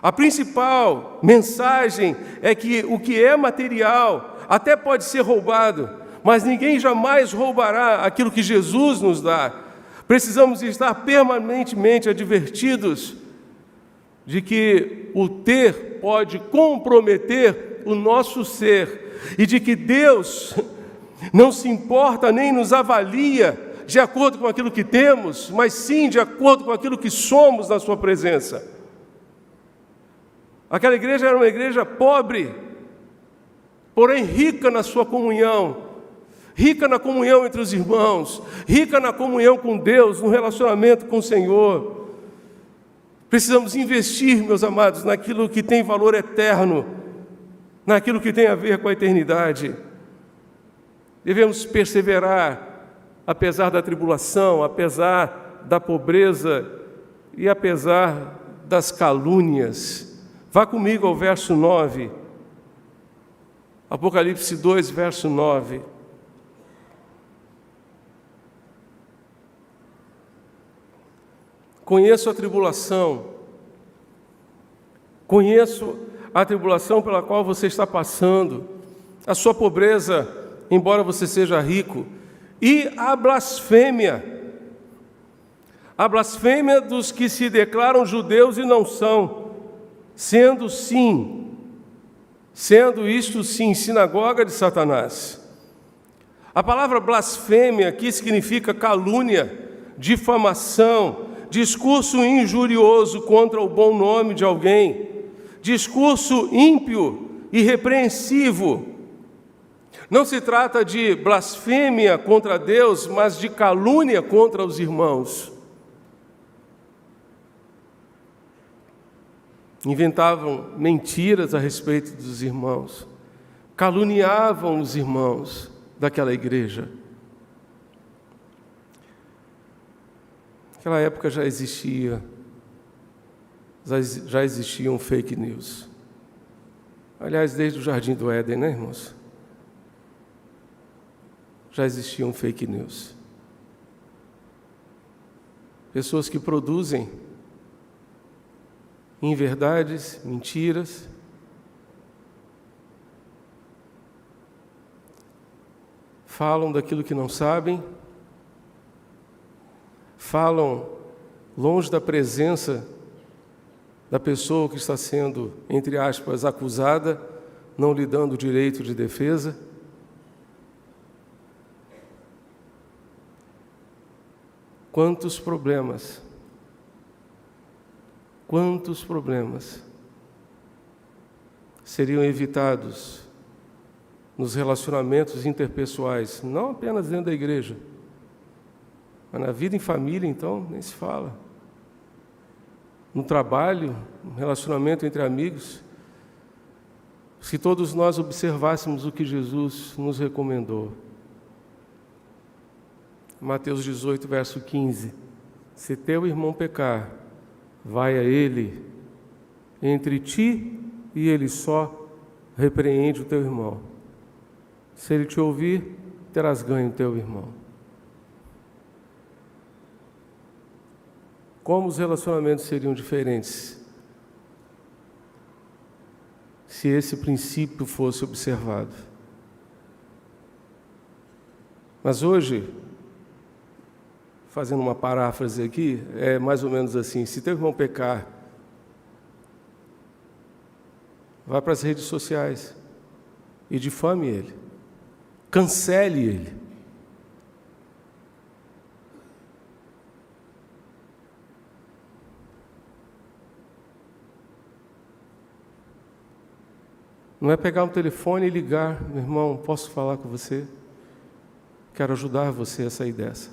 A: A principal mensagem é que o que é material até pode ser roubado, mas ninguém jamais roubará aquilo que Jesus nos dá. Precisamos estar permanentemente advertidos de que o ter pode comprometer o nosso ser e de que Deus não se importa nem nos avalia de acordo com aquilo que temos, mas sim de acordo com aquilo que somos na sua presença. Aquela igreja era uma igreja pobre, porém rica na sua comunhão, rica na comunhão entre os irmãos, rica na comunhão com Deus, no relacionamento com o Senhor. Precisamos investir, meus amados, naquilo que tem valor eterno, naquilo que tem a ver com a eternidade. Devemos perseverar, apesar da tribulação, apesar da pobreza e apesar das calúnias. Vá comigo ao verso 9, Apocalipse 2, verso 9. Conheço a tribulação pela qual você está passando, a sua pobreza, embora você seja rico, e a blasfêmia dos que se declaram judeus e não são, sendo isto sim sinagoga de Satanás. A palavra blasfêmia aqui significa calúnia, difamação, discurso injurioso contra o bom nome de alguém, discurso ímpio e repreensivo. Não se trata de blasfêmia contra Deus, mas de calúnia contra os irmãos. Inventavam mentiras a respeito dos irmãos, caluniavam os irmãos daquela igreja. Naquela época já existiam fake news. Aliás, desde o Jardim do Éden, né, irmãos? Já existiam fake news. Pessoas que produzem inverdades, mentiras, falam daquilo que não sabem, falam longe da presença da pessoa que está sendo, entre aspas, acusada, não lhe dando o direito de defesa. Quantos problemas seriam evitados nos relacionamentos interpessoais, não apenas dentro da igreja, mas na vida em família, então, nem se fala. No trabalho, no relacionamento entre amigos, se todos nós observássemos o que Jesus nos recomendou. Mateus 18, verso 15. Se teu irmão pecar, vai a ele, entre ti e ele só, repreende o teu irmão. Se ele te ouvir, terás ganho o teu irmão. Como os relacionamentos seriam diferentes se esse princípio fosse observado? Mas hoje, fazendo uma paráfrase aqui, é mais ou menos assim: se teu irmão pecar, vá para as redes sociais e difame ele, cancele ele. Não é pegar um telefone e ligar: meu irmão, posso falar com você? Quero ajudar você a sair dessa.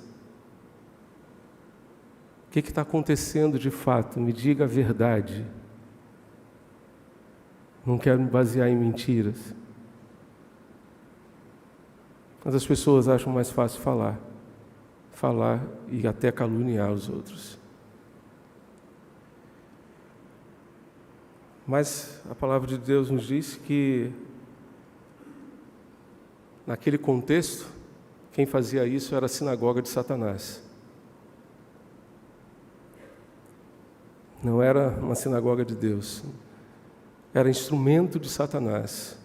A: O que está acontecendo de fato? Me diga a verdade. Não quero me basear em mentiras. Mas as pessoas acham mais fácil falar e até caluniar os outros. Mas a palavra de Deus nos diz que, naquele contexto, quem fazia isso era a sinagoga de Satanás. Não era uma sinagoga de Deus, era instrumento de Satanás.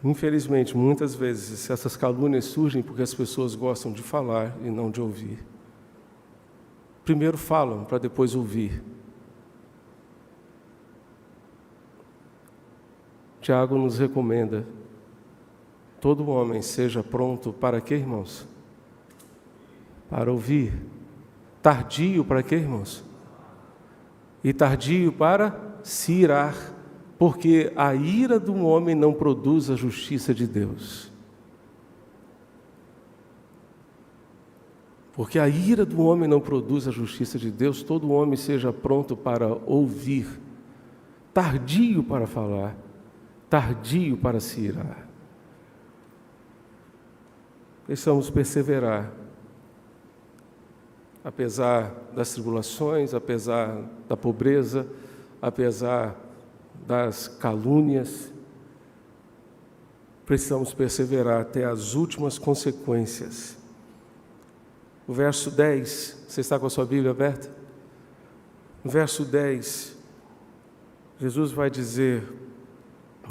A: Infelizmente, muitas vezes, essas calúnias surgem porque as pessoas gostam de falar e não de ouvir. Primeiro falam, para depois ouvir. Tiago nos recomenda: todo homem seja pronto para quê, irmãos? Para ouvir. Tardio para quê, irmãos? E tardio para se irar, porque a ira do homem não produz a justiça de Deus. Porque a ira do homem não produz a justiça de Deus. Todo homem seja pronto para ouvir, tardio para falar, tardio para se irar. Precisamos perseverar, apesar das tribulações, apesar da pobreza, apesar das calúnias. Precisamos perseverar até as últimas consequências. O verso 10, você está com a sua Bíblia aberta? No verso 10, Jesus vai dizer: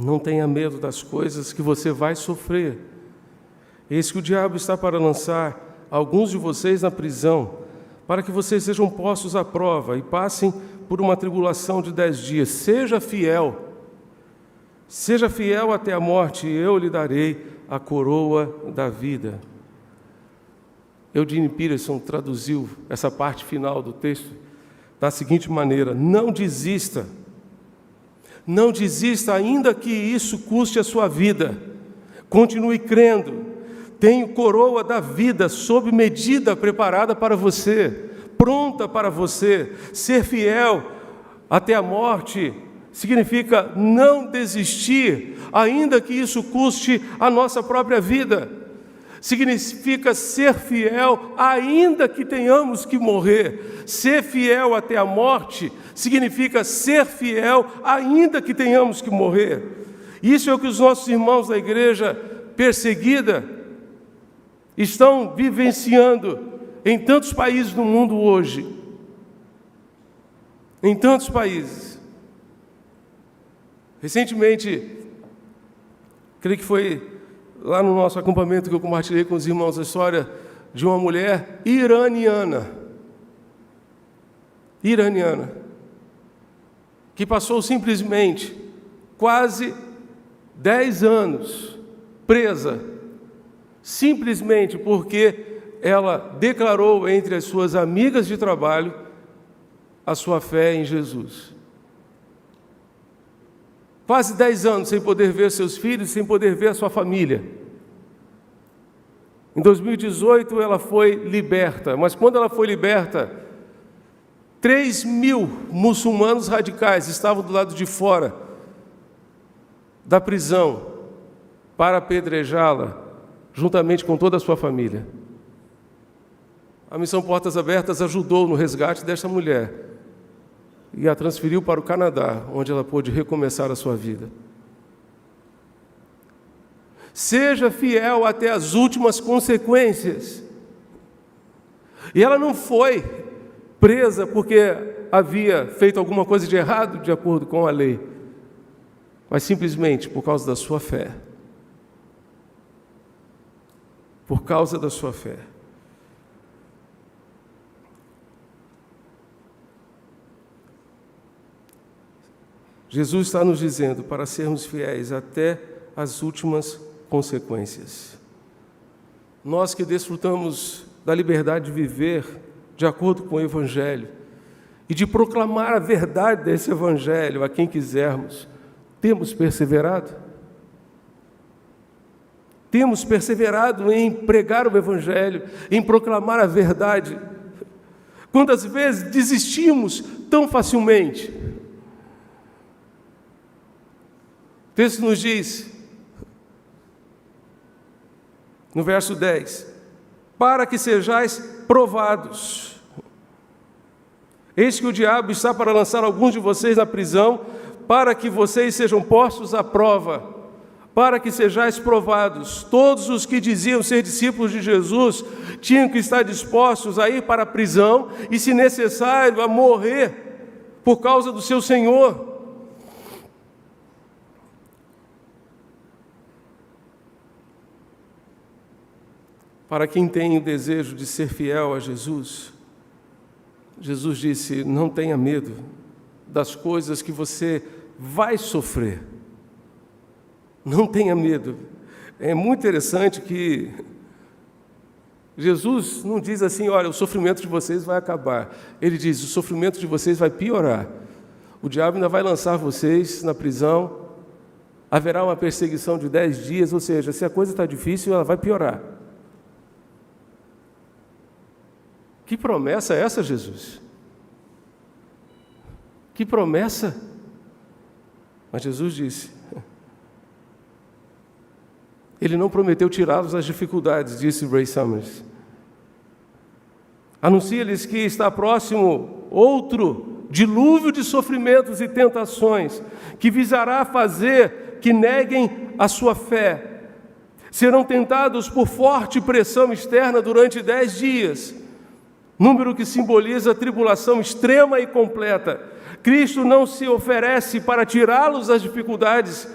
A: não tenha medo das coisas que você vai sofrer. Eis que o diabo está para lançar alguns de vocês na prisão, para que vocês sejam postos à prova e passem por uma tribulação de 10 dias. Seja fiel até a morte, e eu lhe darei a coroa da vida. Eugene Peterson traduziu essa parte final do texto da seguinte maneira: não desista ainda que isso custe a sua vida. Continue crendo. Tenho coroa da vida sob medida preparada para você, pronta para você. Ser fiel até a morte significa não desistir, ainda que isso custe a nossa própria vida. Significa ser fiel ainda que tenhamos que morrer. Ser fiel até a morte significa ser fiel ainda que tenhamos que morrer. Isso é o que os nossos irmãos da igreja perseguida estão vivenciando em tantos países do mundo hoje. Em tantos países. Recentemente, Creio que foi lá no nosso acampamento que eu compartilhei com os irmãos a história de uma mulher iraniana, que passou simplesmente quase 10 anos presa, simplesmente porque ela declarou entre as suas amigas de trabalho a sua fé em Jesus. Quase 10 anos sem poder ver seus filhos, sem poder ver a sua família. Em 2018 ela foi liberta, mas quando ela foi liberta, 3.000 muçulmanos radicais estavam do lado de fora da prisão para apedrejá-la, juntamente com toda a sua família. A Missão Portas Abertas ajudou no resgate desta mulher e a transferiu para o Canadá, onde ela pôde recomeçar a sua vida. Seja fiel até as últimas consequências. E ela não foi presa porque havia feito alguma coisa de errado de acordo com a lei, mas simplesmente por causa da sua fé. Por causa da sua fé. Jesus está nos dizendo para sermos fiéis até as últimas consequências. Nós que desfrutamos da liberdade de viver de acordo com o Evangelho e de proclamar a verdade desse Evangelho a quem quisermos, temos perseverado? Temos perseverado em pregar o Evangelho, em proclamar a verdade? Quantas vezes desistimos tão facilmente? O texto nos diz, no verso 10, para que sejais provados. Eis que o diabo está para lançar alguns de vocês na prisão, para que vocês sejam postos à prova, para que sejais provados. Todos os que diziam ser discípulos de Jesus tinham que estar dispostos a ir para a prisão e, se necessário, a morrer por causa do seu Senhor. Para quem tem o desejo de ser fiel a Jesus, Jesus disse, não tenha medo das coisas que você vai sofrer. Não tenha medo. É muito interessante que Jesus não diz assim, olha, o sofrimento de vocês vai acabar. Ele diz, o sofrimento de vocês vai piorar. O diabo ainda vai lançar vocês na prisão, haverá uma perseguição de 10 dias, ou seja, se a coisa está difícil, ela vai piorar. Que promessa é essa, Jesus? Que promessa? Mas Jesus disse, Ele não prometeu tirá-los das dificuldades, disse Ray Summers. Anuncia-lhes que está próximo outro dilúvio de sofrimentos e tentações, que visará fazer que neguem a sua fé. Serão tentados por forte pressão externa durante 10 dias, número que simboliza a tribulação extrema e completa. Cristo não se oferece para tirá-los das dificuldades,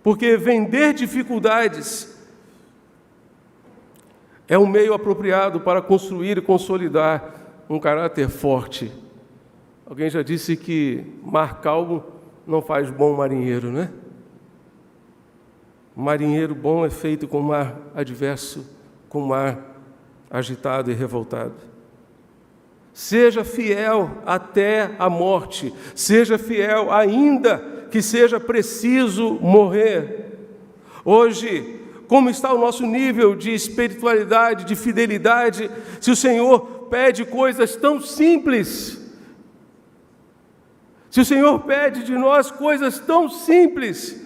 A: porque vender dificuldades é um meio apropriado para construir e consolidar um caráter forte. Alguém já disse que mar calmo não faz bom marinheiro, né? Um marinheiro bom é feito com mar adverso, com mar agitado e revoltado. Seja fiel até a morte, seja fiel ainda que seja preciso morrer. Hoje, como está o nosso nível de espiritualidade, de fidelidade, se o Senhor pede coisas tão simples, se o Senhor pede de nós coisas tão simples,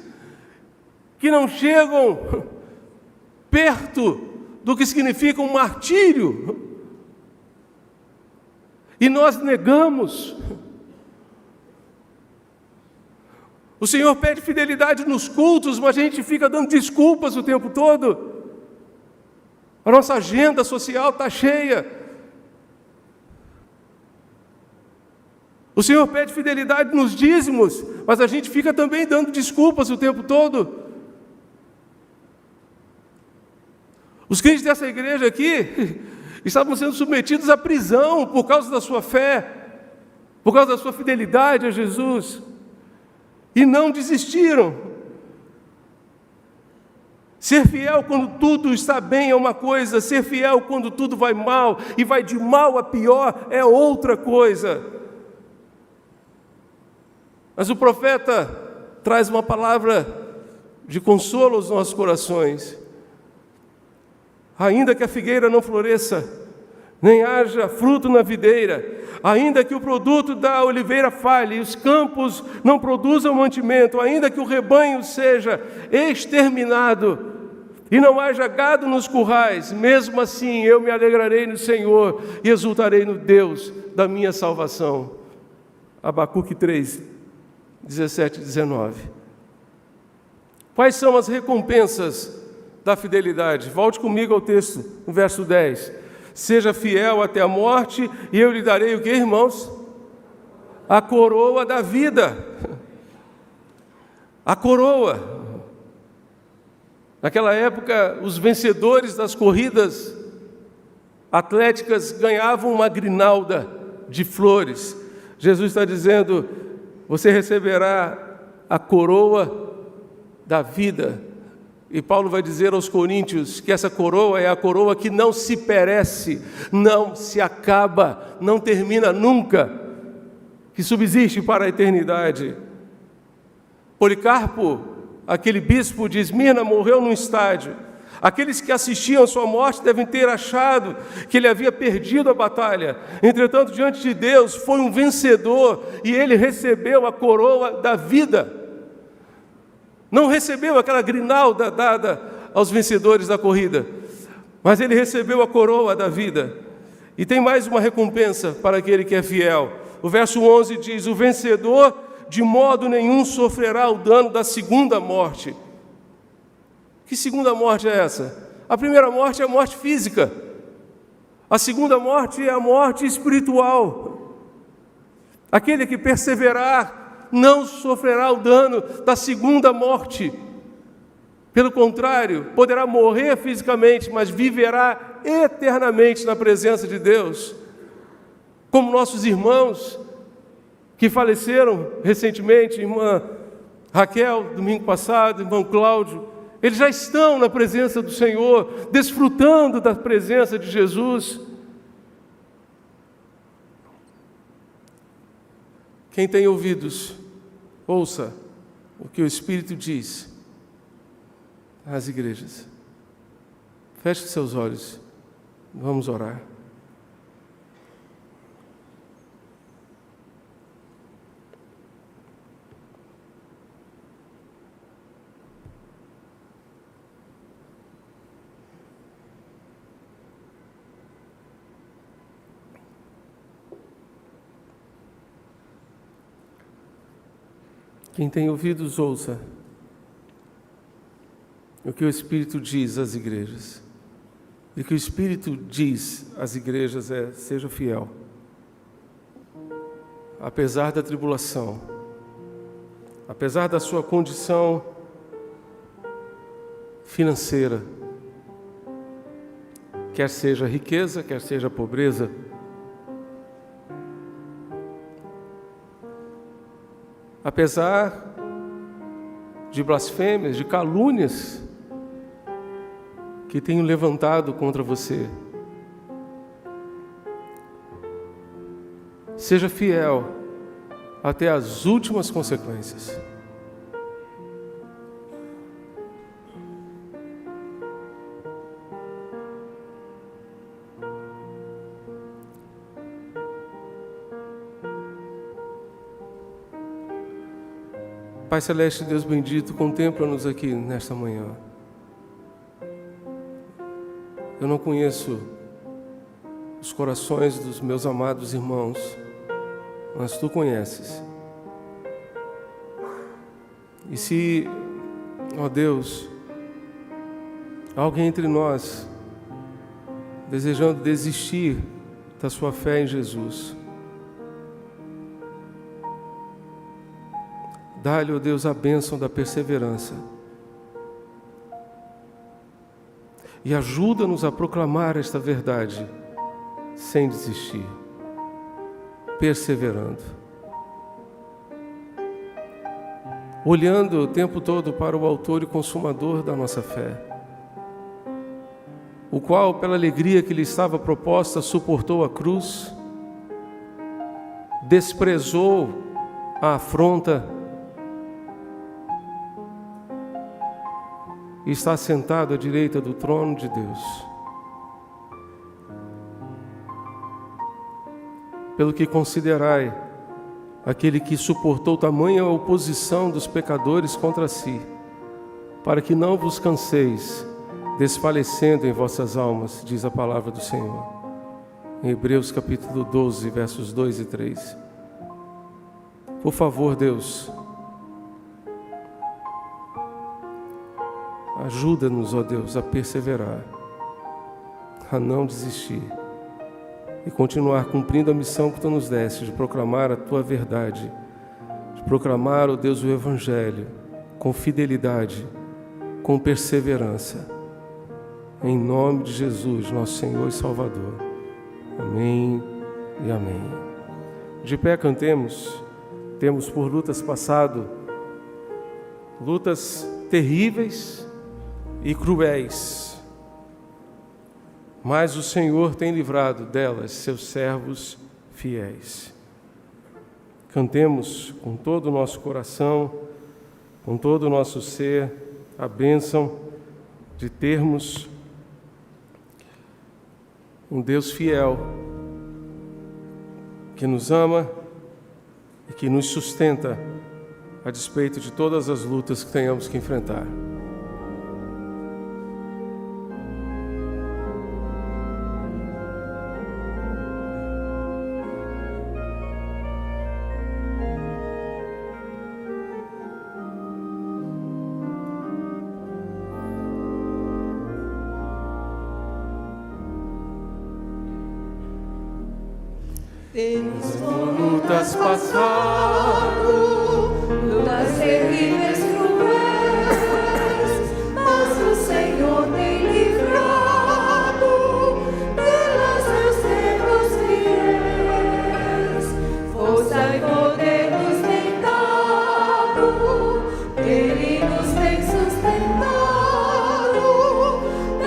A: que não chegam perto do que significa um martírio, e nós negamos. O Senhor pede fidelidade nos cultos, mas a gente fica dando desculpas o tempo todo. A nossa agenda social está cheia. O Senhor pede fidelidade nos dízimos, mas a gente fica também dando desculpas o tempo todo. Os crentes dessa igreja aqui estavam sendo submetidos à prisão por causa da sua fé, por causa da sua fidelidade a Jesus, e não desistiram. Ser fiel quando tudo está bem é uma coisa, ser fiel quando tudo vai mal, e vai de mal a pior, é outra coisa. Mas o profeta traz uma palavra de consolo aos nossos corações. Ainda que a figueira não floresça, nem haja fruto na videira, ainda que o produto da oliveira falhe e os campos não produzam mantimento, ainda que o rebanho seja exterminado e não haja gado nos currais, mesmo assim eu me alegrarei no Senhor e exultarei no Deus da minha salvação. Abacuque 3, 17 e 19. Quais são as recompensas da fidelidade? Volte comigo ao texto, no verso 10. Seja fiel até a morte, e eu lhe darei o que, irmãos? A coroa da vida. A coroa. Naquela época, os vencedores das corridas atléticas ganhavam uma grinalda de flores. Jesus está dizendo: você receberá a coroa da vida. E Paulo vai dizer aos coríntios que essa coroa é a coroa que não se perece, não se acaba, não termina nunca, que subsiste para a eternidade. Policarpo, aquele bispo de Esmirna, morreu num estádio. Aqueles que assistiam à sua morte devem ter achado que ele havia perdido a batalha. Entretanto, diante de Deus, foi um vencedor e ele recebeu a coroa da vida. Não recebeu aquela grinalda dada aos vencedores da corrida, mas ele recebeu a coroa da vida. E tem mais uma recompensa para aquele que é fiel. O verso 11 diz: o vencedor de modo nenhum sofrerá o dano da segunda morte. Que segunda morte é essa? A primeira morte é a morte física. A segunda morte é a morte espiritual. Aquele que perseverar não sofrerá o dano da segunda morte. Pelo contrário, poderá morrer fisicamente, mas viverá eternamente na presença de Deus. Como nossos irmãos que faleceram recentemente, irmã Raquel, domingo passado, irmão Cláudio, eles já estão na presença do Senhor, desfrutando da presença de Jesus. Quem tem ouvidos, ouça o que o Espírito diz às igrejas. Feche seus olhos, vamos orar. Quem tem ouvidos, ouça o que o Espírito diz às igrejas. E o que o Espírito diz às igrejas é: seja fiel. Apesar da tribulação, apesar da sua condição financeira, quer seja riqueza, quer seja pobreza, apesar de blasfêmias, de calúnias que tenham levantado contra você, seja fiel até as últimas consequências. Pai Celeste, Deus bendito, contempla-nos aqui nesta manhã. Eu não conheço os corações dos meus amados irmãos, mas Tu conheces. E se, ó Deus, há alguém entre nós desejando desistir da sua fé em Jesus, dá-lhe, ó Deus, a bênção da perseverança. e ajuda-nos a proclamar esta verdade sem desistir, perseverando, olhando o tempo todo para o autor e consumador da nossa fé, o qual, pela alegria que lhe estava proposta, suportou a cruz, desprezou a afronta e está sentado à direita do trono de Deus. Pelo que considerai aquele que suportou tamanha oposição dos pecadores contra si, para que não vos canseis, desfalecendo em vossas almas, diz a palavra do Senhor. Em Hebreus capítulo 12, versos 2 e 3. Por favor, Deus, ajuda-nos, ó Deus, a perseverar, a não desistir e continuar cumprindo a missão que Tu nos deste, de proclamar a Tua verdade, de proclamar, ó Deus, o Evangelho com fidelidade, com perseverança. Em nome de Jesus, nosso Senhor e Salvador. Amém e amém. De pé cantemos. Temos por lutas passado, lutas terríveis e cruéis, mas o Senhor tem livrado delas seus servos fiéis. Cantemos com todo o nosso coração, com todo o nosso ser, a bênção de termos um Deus fiel, que nos ama e que nos sustenta a despeito de todas as lutas que tenhamos que enfrentar.
B: Temos
A: Lutas passado,
B: lutas terríveis, cruéis, mas o Senhor tem livrado delas seus servos fiéis. Força e poder nos tem dado, Ele nos tem sustentado,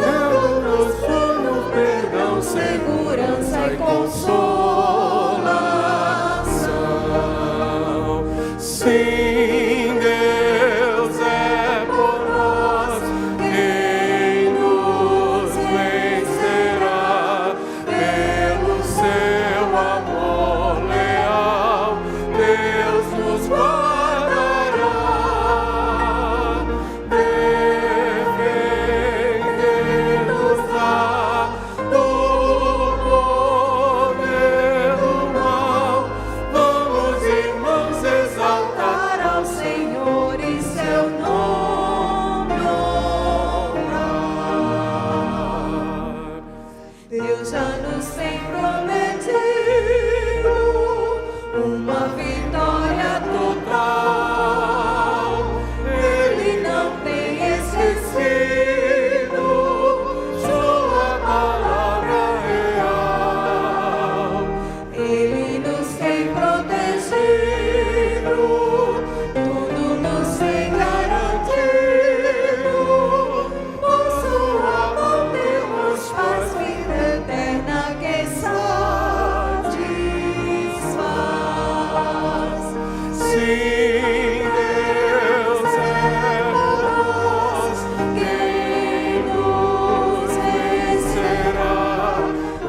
B: dando-nos sono, perdão, segurança e consolo.
A: sim, Deus é por nós, quem nos vencerá? Pelo seu amor leal, Deus nos guardará, defender-nos-á do poder do mal. Vamos, irmãos, exaltar
B: Ao Senhor e seu nome honrar. Deus já nos tem prometido uma vitória total. Ele não tem esquecido sua palavra real. Ele nos tem protegido, tudo nos tem garantido. Por sua mão temos paz, vida eterna que satisfaz.
A: sim, Deus é por nós,
B: Quem nos vencerá?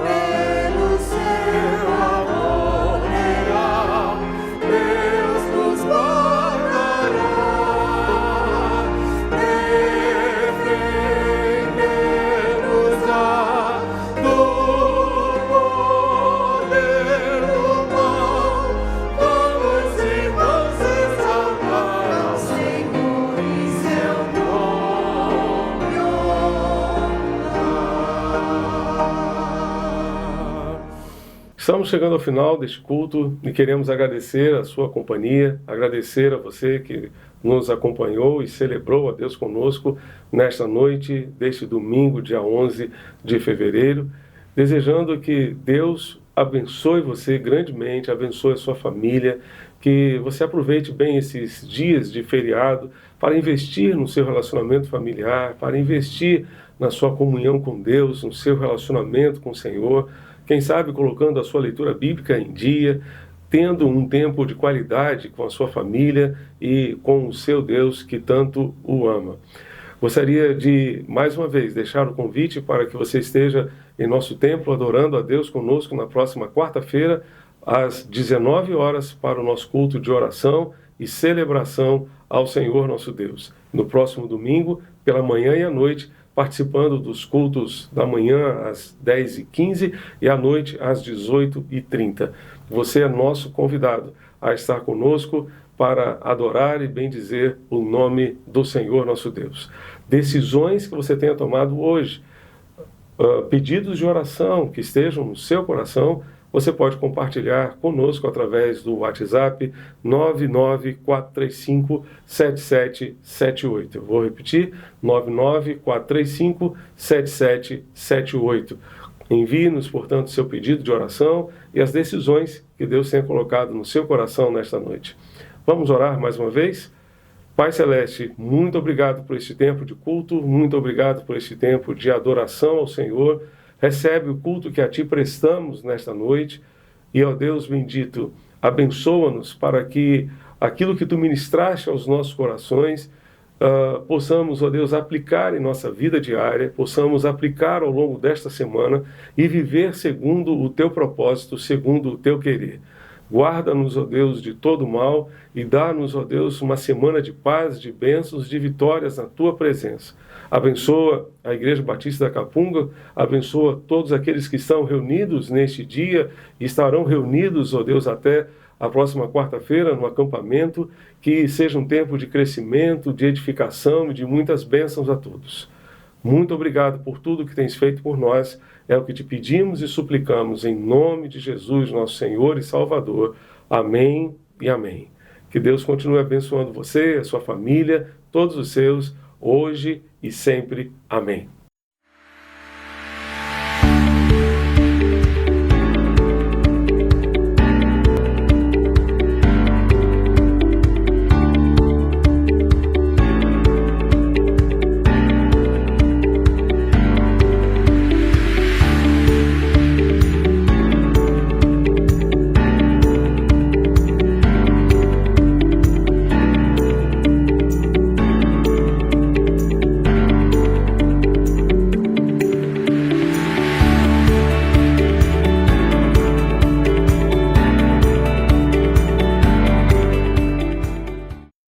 B: Pelo seu amor leal,
A: Deus nos guardará, defender-nos-á do poder do mal. Vamos, irmãos, exaltar
B: ao Senhor e seu nome honrar.
A: Estamos chegando ao final deste culto e queremos agradecer a sua companhia, agradecer a você que nos acompanhou e celebrou a Deus conosco nesta noite, deste domingo, dia 11 de fevereiro, desejando que Deus abençoe você grandemente, abençoe a sua família, que você aproveite bem esses dias de feriado para investir no seu relacionamento familiar, para investir na sua comunhão com Deus, no seu relacionamento com o Senhor, quem sabe colocando a sua leitura bíblica em dia, tendo um tempo de qualidade com a sua família e com o seu Deus que tanto o ama. Gostaria de, mais uma vez, deixar o convite para que você esteja em nosso templo adorando a Deus conosco na próxima quarta-feira, às 19 horas, para o nosso culto de oração e celebração ao Senhor nosso Deus. No próximo domingo, pela manhã e à noite, participando dos cultos da manhã às 10h15 e à noite às 18h30. Você é nosso convidado a estar conosco para adorar e bendizer o nome do Senhor nosso Deus. Decisões que você tenha tomado hoje, pedidos de oração que estejam no seu coração, você pode compartilhar conosco através do WhatsApp 994357778. Eu vou repetir, 994357778. Envie-nos, portanto, seu pedido de oração e as decisões que Deus tenha colocado no seu coração nesta noite. Vamos orar mais uma vez? Pai Celeste, muito obrigado por este tempo de culto, muito obrigado por este tempo de adoração ao Senhor. Recebe o culto que a Ti prestamos nesta noite e, ó Deus bendito, abençoa-nos para que aquilo que Tu ministraste aos nossos corações possamos, ó Deus, aplicar em nossa vida diária, possamos aplicar ao longo desta semana e viver segundo o Teu propósito, segundo o Teu querer. Guarda-nos, ó Deus, de todo mal e dá-nos, ó Deus, uma semana de paz, de bênçãos, de vitórias na Tua presença. Abençoa a Igreja Batista da Capunga, abençoa todos aqueles que estão reunidos neste dia e estarão reunidos, ó Deus, até a próxima quarta-feira no acampamento, que seja um tempo de crescimento, de edificação e de muitas bênçãos a todos. Muito obrigado por tudo que tens feito por nós, é o que te pedimos e suplicamos em nome de Jesus, nosso Senhor e Salvador. Amém e amém. Que Deus continue abençoando você, a sua família, todos os seus, hoje e sempre. Amém.